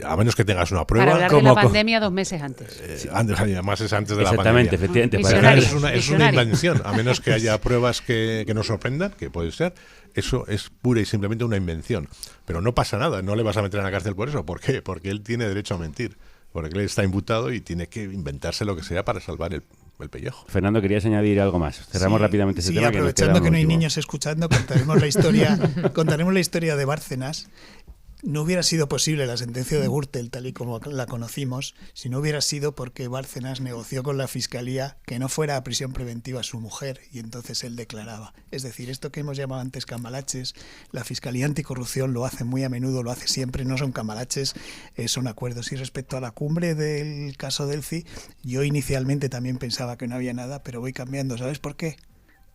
A menos que tengas una prueba... Para hablar de la pandemia 2 meses antes. Además es antes de la pandemia. Exactamente, efectivamente. Es una invención. A menos que haya pruebas que nos sorprendan, que puede ser. Eso es pura y simplemente una invención. Pero no pasa nada. No le vas a meter en la cárcel por eso. ¿Por qué? Porque él tiene derecho a mentir. Porque él está imputado y tiene que inventarse lo que sea para salvar el pellejo. Fernando, querías añadir algo más. Cerramos rápidamente ese tema. Aprovechando que no hay niños escuchando, contaremos la historia de Bárcenas. No hubiera sido posible la sentencia de Gürtel, tal y como la conocimos, si no hubiera sido porque Bárcenas negoció con la Fiscalía que no fuera a prisión preventiva su mujer, y entonces él declaraba. Es decir, esto que hemos llamado antes cambalaches, la Fiscalía Anticorrupción lo hace muy a menudo, lo hace siempre, no son cambalaches, son acuerdos. Y respecto a la cumbre del caso Delphi, yo inicialmente también pensaba que no había nada, pero voy cambiando. ¿Sabes por qué?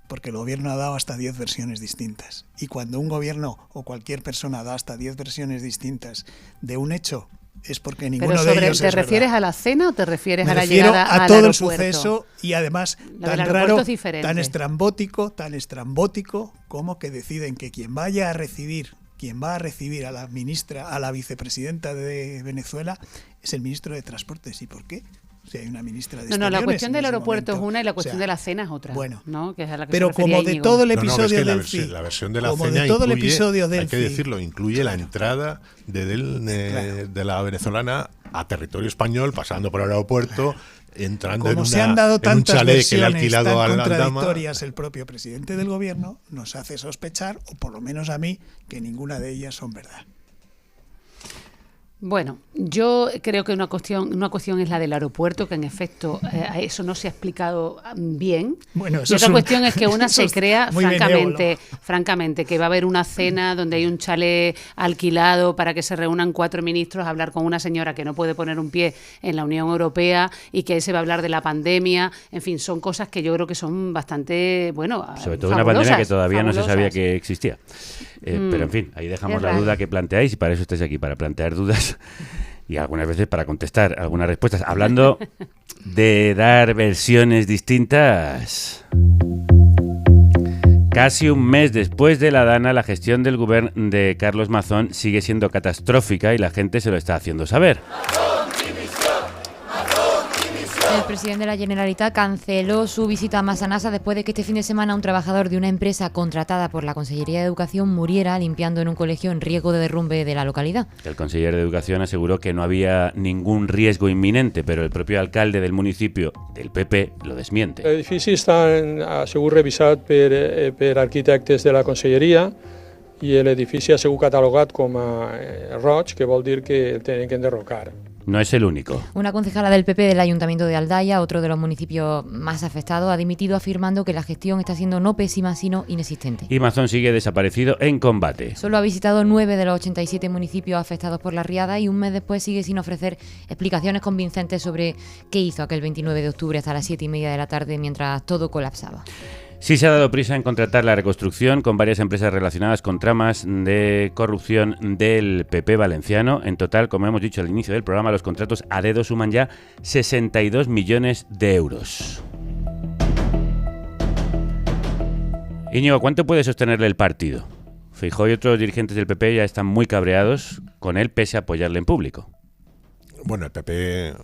Porque el gobierno ha dado hasta 10 versiones distintas. Y cuando un gobierno o cualquier persona da hasta 10 versiones distintas de un hecho, es porque ninguno de ellos ¿te es refieres verdad. a la cena o te refieres Me a la refiero llegada a al todo aeropuerto? el suceso, y además tan raro, tan estrambótico como que deciden que quien va a recibir a la ministra, a la vicepresidenta de Venezuela, es el ministro de Transportes. ¿Y por qué? Si hay una ministra de Exteriores. La cuestión del aeropuerto momento. es una y la cuestión de la cena es otra. Bueno, ¿no? Que es a la que pero como de todo el episodio del la versión de la cena incluye, hay que decirlo, incluye la entrada de la venezolana a territorio español, pasando por el aeropuerto, entrando como en se han dado un tantas chalet que le ha versiones alquilado tan a la contradictorias el propio presidente del gobierno, nos hace sospechar, o por lo menos a mí, que ninguna de ellas son verdad. Bueno, yo creo que una cuestión es la del aeropuerto, que en efecto eso no se ha explicado bien. Bueno, y otra cuestión es que una se crea francamente que va a haber una cena donde hay un chalet alquilado para que se reúnan 4 ministros a hablar con una señora que no puede poner un pie en la Unión Europea y que ahí se va a hablar de la pandemia. En fin, son cosas que yo creo que son bastante, sobre todo una pandemia que todavía no se sabía que existía. Pero en fin, ahí dejamos la duda que planteáis, y para eso estáis aquí, para plantear dudas y algunas veces para contestar algunas respuestas. Hablando de dar versiones distintas, casi un mes después de la Dana, la gestión del gobierno de Carlos Mazón sigue siendo catastrófica y la gente se lo está haciendo saber. El presidente de la Generalitat canceló su visita a Massanassa después de que este fin de semana un trabajador de una empresa contratada por la Consellería de Educación muriera limpiando en un colegio en riesgo de derrumbe de la localidad. El consejero de Educación aseguró que no había ningún riesgo inminente, pero el propio alcalde del municipio, del PP, lo desmiente. L'edifici està segur revisat per arquitectes de la Conselleria i l'edifici ha sigut catalogat com a roig, que vol dir que el tenen que enderrocar. No es el único. Una concejala del PP del Ayuntamiento de Aldaya, otro de los municipios más afectados, ha dimitido afirmando que la gestión está siendo no pésima, sino inexistente. Y Mazón sigue desaparecido en combate. Solo ha visitado 9 de los 87 municipios afectados por la riada y un mes después sigue sin ofrecer explicaciones convincentes sobre qué hizo aquel 29 de octubre hasta las 7:30 de la tarde mientras todo colapsaba. Sí se ha dado prisa en contratar la reconstrucción con varias empresas relacionadas con tramas de corrupción del PP valenciano. En total, como hemos dicho al inicio del programa, los contratos a dedo suman ya 62 millones de euros. Íñigo, ¿cuánto puede sostenerle el partido? Feijóo y otros dirigentes del PP ya están muy cabreados con él, pese a apoyarle en público. Bueno, el PP,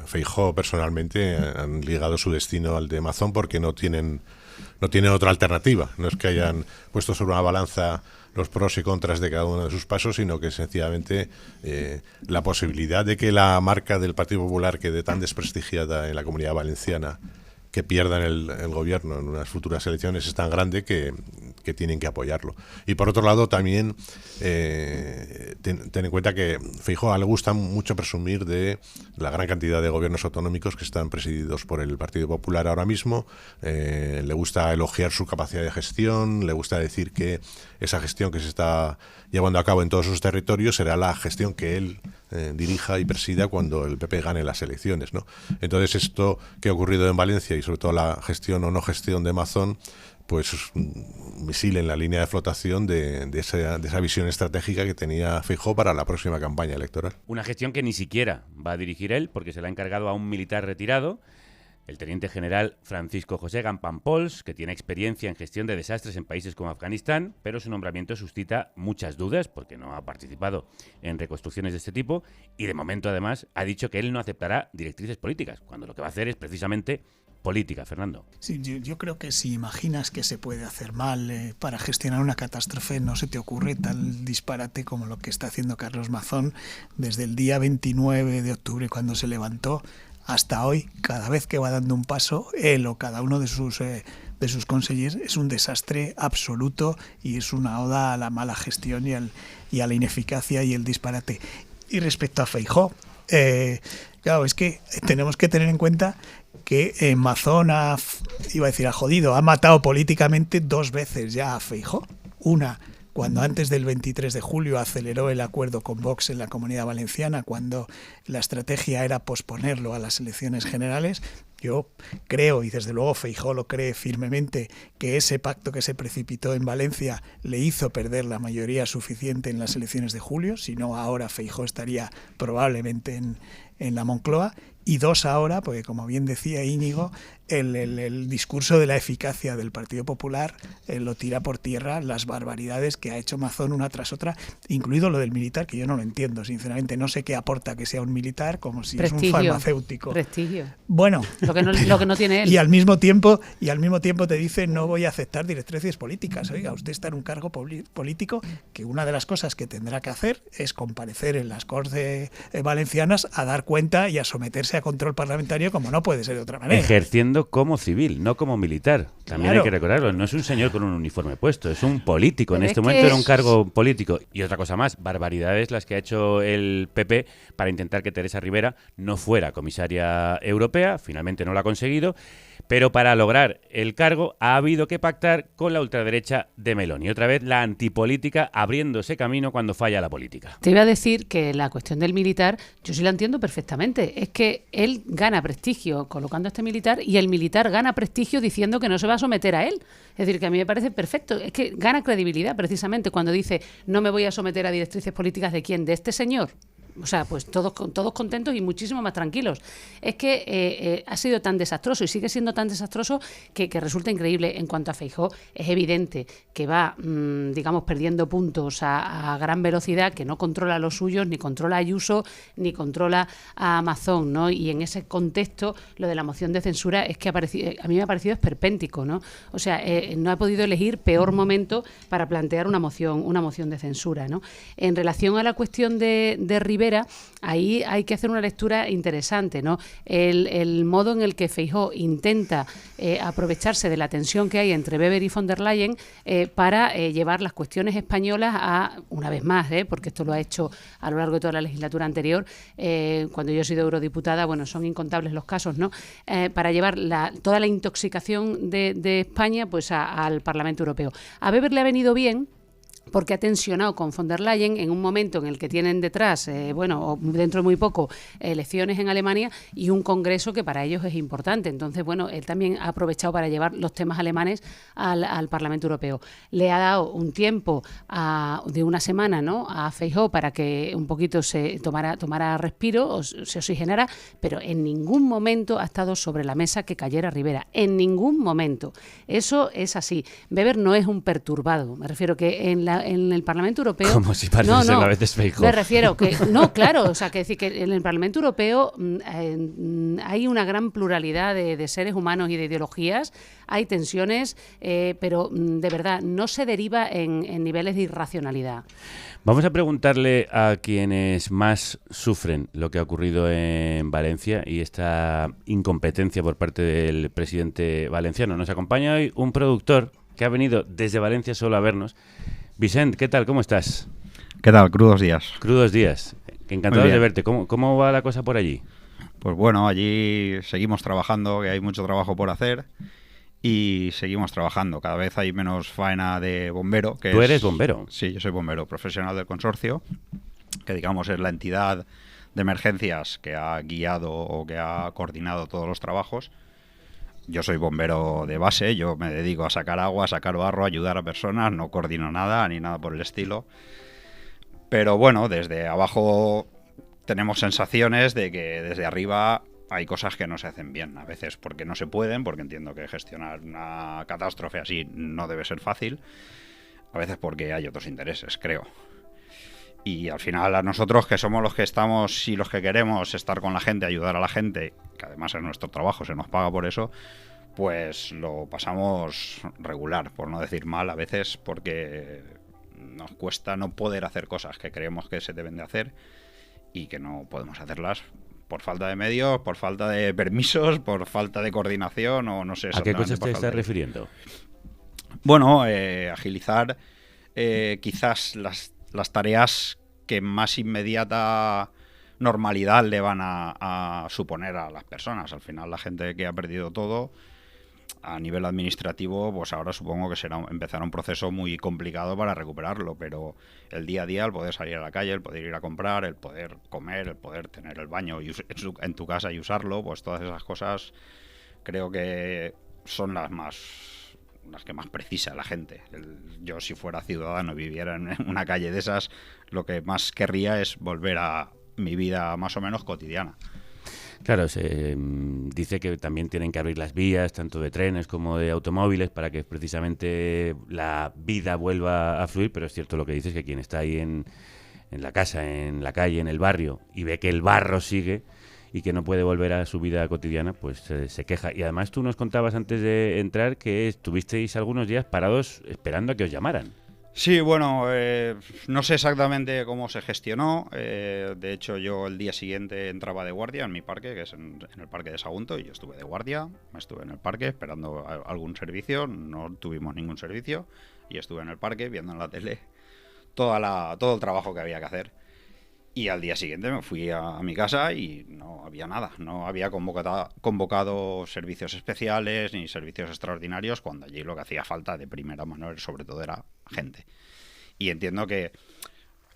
Feijóo personalmente, han ligado su destino al de Mazón porque no tienen otra alternativa. No es que hayan puesto sobre una balanza los pros y contras de cada uno de sus pasos, sino que sencillamente la posibilidad de que la marca del Partido Popular quede tan desprestigiada en la Comunidad Valenciana, que pierdan el gobierno en unas futuras elecciones, es tan grande que que tienen que apoyarlo. Y por otro lado también ten en cuenta que Feijóo le gusta mucho presumir de la gran cantidad de gobiernos autonómicos que están presididos por el Partido Popular ahora mismo, le gusta elogiar su capacidad de gestión, le gusta decir que esa gestión que se está llevando a cabo en todos sus territorios será la gestión que él dirija y presida cuando el PP gane las elecciones, ¿no? Entonces esto que ha ocurrido en Valencia y sobre todo la gestión o no gestión de Mazón, pues es un misil en la línea de flotación de esa visión estratégica que tenía Feijóo para la próxima campaña electoral. Una gestión que ni siquiera va a dirigir él, porque se la ha encargado a un militar retirado, el teniente general Francisco José Gampampols, que tiene experiencia en gestión de desastres en países como Afganistán, pero su nombramiento suscita muchas dudas porque no ha participado en reconstrucciones de este tipo y de momento además ha dicho que él no aceptará directrices políticas, cuando lo que va a hacer es precisamente política, Fernando. Sí, yo creo que si imaginas que se puede hacer mal para gestionar una catástrofe, no se te ocurre tal disparate como lo que está haciendo Carlos Mazón desde el día 29 de octubre cuando se levantó hasta hoy. Cada vez que va dando un paso, él o cada uno de sus consejeros, es un desastre absoluto y es una oda a la mala gestión y a la ineficacia y el disparate. Y respecto a Feijóo, claro, es que tenemos que tener en cuenta que Mazón ha matado políticamente 2 veces ya a Feijóo. Una, cuando antes del 23 de julio aceleró el acuerdo con Vox en la Comunidad Valenciana, cuando la estrategia era posponerlo a las elecciones generales. Yo creo, y desde luego Feijóo lo cree firmemente, que ese pacto que se precipitó en Valencia le hizo perder la mayoría suficiente en las elecciones de julio, si no ahora Feijóo estaría probablemente en la Moncloa. Y 2, ahora, porque como bien decía Íñigo, el discurso de la eficacia del Partido Popular lo tira por tierra las barbaridades que ha hecho Mazón una tras otra, incluido lo del militar, que yo no lo entiendo, sinceramente. No sé qué aporta que sea un militar, como si prestigio, es un farmacéutico. Prestigio. Bueno, lo que no tiene él. Y al mismo tiempo te dice: no voy a aceptar directrices políticas. Oiga, usted está en un cargo político, que una de las cosas que tendrá que hacer es comparecer en las Cortes valencianas a dar cuenta y a someterse a control parlamentario, como no puede ser de otra manera. Ejerciendo como civil, no como militar. También Claro. hay que recordarlo. No es un señor con un uniforme puesto, es un político. Pero En este es momento que era un es- cargo político. Y otra cosa más, barbaridades las que ha hecho el PP para intentar que Teresa Rivera no fuera comisaria europea. Finalmente no lo ha conseguido. Pero para lograr el cargo ha habido que pactar con la ultraderecha de Meloni. Otra vez la antipolítica abriéndose camino cuando falla la política. Te iba a decir que la cuestión del militar, yo sí la entiendo perfectamente. Es que él gana prestigio colocando a este militar y el militar gana prestigio diciendo que no se va a someter a él. Es decir, que a mí me parece perfecto. Es que gana credibilidad precisamente cuando dice: no me voy a someter a directrices políticas de quién, de este señor. O sea, pues todos contentos y muchísimo más tranquilos. Es que ha sido tan desastroso y sigue siendo tan desastroso que resulta increíble. En cuanto a Feijóo, es evidente que va, digamos, perdiendo puntos a gran velocidad, que no controla los suyos, ni controla a Ayuso, ni controla a Mazón, ¿no? Y en ese contexto, lo de la moción de censura es que a mí me ha parecido esperpéntico, ¿no? O sea, no ha podido elegir peor momento para plantear una moción de censura, ¿no? En relación a la cuestión de Rivera, ahí hay que hacer una lectura interesante, ¿no? El modo en el que Feijóo intenta aprovecharse de la tensión que hay entre Weber y von der Leyen para llevar las cuestiones españolas a, una vez más, porque esto lo ha hecho a lo largo de toda la legislatura anterior, cuando yo he sido eurodiputada, bueno, son incontables los casos, ¿no? Para llevar toda la intoxicación de España pues al Parlamento Europeo. A Weber le ha venido bien, porque ha tensionado con von der Leyen en un momento en el que tienen detrás, o dentro de muy poco, elecciones en Alemania y un congreso que para ellos es importante. Entonces, bueno, él también ha aprovechado para llevar los temas alemanes al Parlamento Europeo. Le ha dado un tiempo de una semana, ¿no?, a Feijóo para que un poquito se tomara respiro, o se oxigenara, pero en ningún momento ha estado sobre la mesa que cayera Rivera. En ningún momento. Eso es así. Weber no es un perturbado. Me refiero que en el Parlamento Europeo... Como si parece ser a veces Feijóo. Me refiero que... No, claro, o sea, que decir que en el Parlamento Europeo hay una gran pluralidad de seres humanos y de ideologías, hay tensiones, pero de verdad no se deriva en niveles de irracionalidad. Vamos a preguntarle a quienes más sufren lo que ha ocurrido en Valencia y esta incompetencia por parte del presidente valenciano. Nos acompaña hoy un productor que ha venido desde Valencia solo a vernos. Vicent, ¿qué tal? ¿Cómo estás? ¿Qué tal? Crudos días. Crudos días. Encantados de verte. ¿Cómo va la cosa por allí? Pues bueno, allí seguimos trabajando, que hay mucho trabajo por hacer. Y seguimos trabajando. Cada vez hay menos faena de bombero. ¿Tú eres bombero? Sí, yo soy bombero profesional del consorcio, que digamos es la entidad de emergencias que ha guiado o que ha coordinado todos los trabajos. Yo soy bombero de base, yo me dedico a sacar agua, a sacar barro, a ayudar a personas, no coordino nada ni nada por el estilo. Pero bueno, desde abajo tenemos sensaciones de que desde arriba hay cosas que no se hacen bien, a veces porque no se pueden, porque entiendo que gestionar una catástrofe así no debe ser fácil, a veces porque hay otros intereses, creo. Y al final a nosotros, que somos los que estamos y los que queremos estar con la gente, ayudar a la gente, que además es nuestro trabajo, se nos paga por eso, pues lo pasamos regular, por no decir mal, a veces porque nos cuesta no poder hacer cosas que creemos que se deben de hacer y que no podemos hacerlas por falta de medios, por falta de permisos, por falta de coordinación o no sé. ¿A qué cosas te estás refiriendo? Bueno, agilizar quizás las tareas que más inmediata normalidad le van a suponer a las personas. Al final la gente que ha perdido todo a nivel administrativo, pues ahora supongo que empezará un proceso muy complicado para recuperarlo, pero el día a día, el poder salir a la calle, el poder ir a comprar, el poder comer, el poder tener el baño en tu casa y usarlo, pues todas esas cosas creo que son las que más precisa la gente. Yo, si fuera ciudadano y viviera en una calle de esas, lo que más querría es volver a mi vida más o menos cotidiana. Claro, se dice que también tienen que abrir las vías, tanto de trenes como de automóviles, para que precisamente la vida vuelva a fluir, pero es cierto lo que dices, que quien está ahí en la casa, en la calle, en el barrio, y ve que el barro sigue y que no puede volver a su vida cotidiana, pues se queja. Y además tú nos contabas antes de entrar que estuvisteis algunos días parados esperando a que os llamaran. Sí, bueno, no sé exactamente cómo se gestionó. De hecho, yo el día siguiente entraba de guardia en mi parque, que es en el parque de Sagunto, y yo estuve de guardia, estuve en el parque esperando algún servicio, no tuvimos ningún servicio, y estuve en el parque viendo en la tele todo el trabajo que había que hacer. Y al día siguiente me fui a mi casa y no había nada, no había convocado servicios especiales ni servicios extraordinarios, cuando allí lo que hacía falta de primera mano sobre todo era gente. Y entiendo que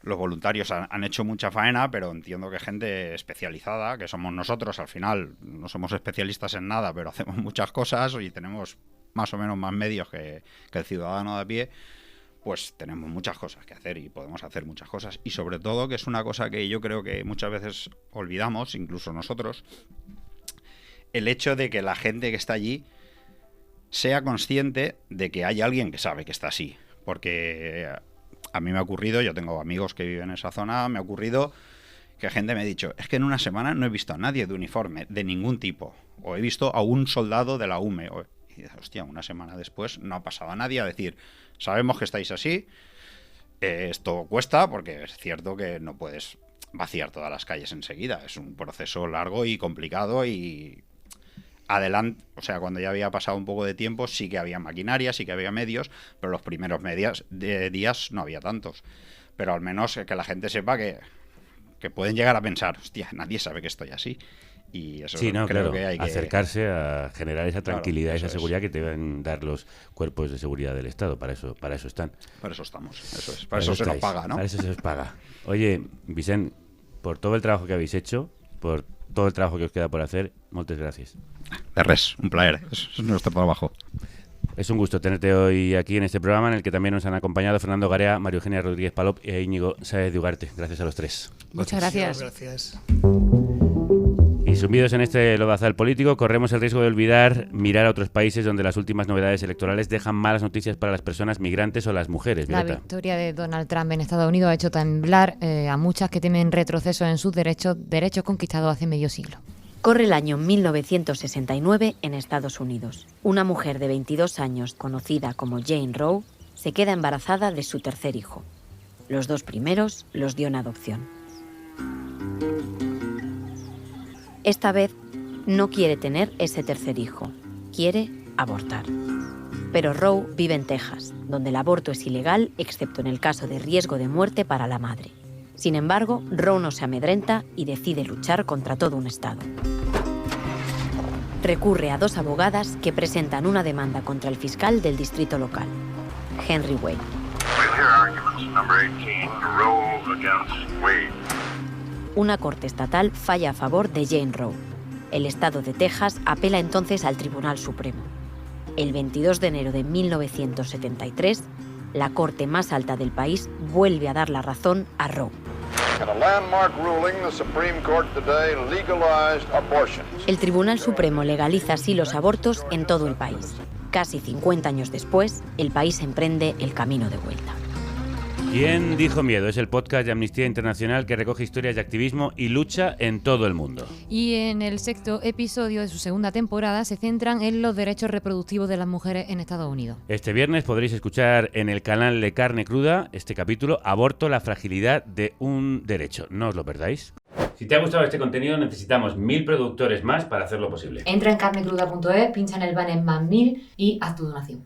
los voluntarios han hecho mucha faena, pero entiendo que gente especializada, que somos nosotros, al final no somos especialistas en nada, pero hacemos muchas cosas y tenemos más o menos más medios que el ciudadano de a pie, pues tenemos muchas cosas que hacer y podemos hacer muchas cosas. Y sobre todo, que es una cosa que yo creo que muchas veces olvidamos, incluso nosotros, el hecho de que la gente que está allí sea consciente de que hay alguien que sabe que está así. Porque a mí me ha ocurrido, yo tengo amigos que viven en esa zona, me ha ocurrido que gente me ha dicho, es que en una semana no he visto a nadie de uniforme, de ningún tipo. O he visto a un soldado de la UME. Y hostia, una semana después no ha pasado a nadie a decir, sabemos que estáis así, esto cuesta, porque es cierto que no puedes vaciar todas las calles enseguida, es un proceso largo y complicado y adelante, o sea, cuando ya había pasado un poco de tiempo sí que había maquinaria, sí que había medios, pero los primeros días no había tantos, pero al menos que la gente sepa que pueden llegar a pensar, hostia, nadie sabe que estoy así. Y eso sí, no, creo claro, que hay que acercarse a generar esa tranquilidad, claro, esa seguridad que te deben dar los cuerpos de seguridad del Estado. Para eso están. Para eso estamos, eso es. Para eso se nos paga, ¿no? Para eso se os paga. Oye, Vicent, por todo el trabajo que habéis hecho, por todo el trabajo que os queda por hacer, muchas gracias. De res, un placer, es nuestro trabajo. Es un gusto tenerte hoy aquí en este programa, en el que también nos han acompañado Fernando Garea, María Eugenia Rodríguez Palop e Íñigo Sáez de Ugarte. Gracias a los tres. Muchas gracias. Gracias. Y sumidos en este lodazal político, corremos el riesgo de olvidar mirar a otros países donde las últimas novedades electorales dejan malas noticias para las personas migrantes o las mujeres. La victoria de Donald Trump en Estados Unidos ha hecho temblar a muchas que temen retroceso en sus derechos conquistados hace medio siglo. Corre el año 1969 en Estados Unidos. Una mujer de 22 años, conocida como Jane Roe, se queda embarazada de su tercer hijo. Los dos primeros los dio en adopción. Esta vez no quiere tener ese tercer hijo, quiere abortar. Pero Roe vive en Texas, donde el aborto es ilegal, excepto en el caso de riesgo de muerte para la madre. Sin embargo, Roe no se amedrenta y decide luchar contra todo un estado. Recurre a 2 abogadas que presentan una demanda contra el fiscal del distrito local, Henry Wade. Una corte estatal falla a favor de Jane Roe. El estado de Texas apela entonces al Tribunal Supremo. El 22 de enero de 1973, la corte más alta del país vuelve a dar la razón a Roe. El Tribunal Supremo legaliza así los abortos en todo el país. Casi 50 años después, el país emprende el camino de vuelta. ¿Quién dijo miedo? Es el podcast de Amnistía Internacional que recoge historias de activismo y lucha en todo el mundo. Y en el 6º episodio de su segunda temporada se centran en los derechos reproductivos de las mujeres en Estados Unidos. Este viernes podréis escuchar en el canal de Carne Cruda este capítulo, Aborto, la fragilidad de un derecho. No os lo perdáis. Si te ha gustado este contenido, necesitamos 1000 productores más para hacerlo posible. Entra en carnecruda.es, pincha en el banner más 1000 y haz tu donación.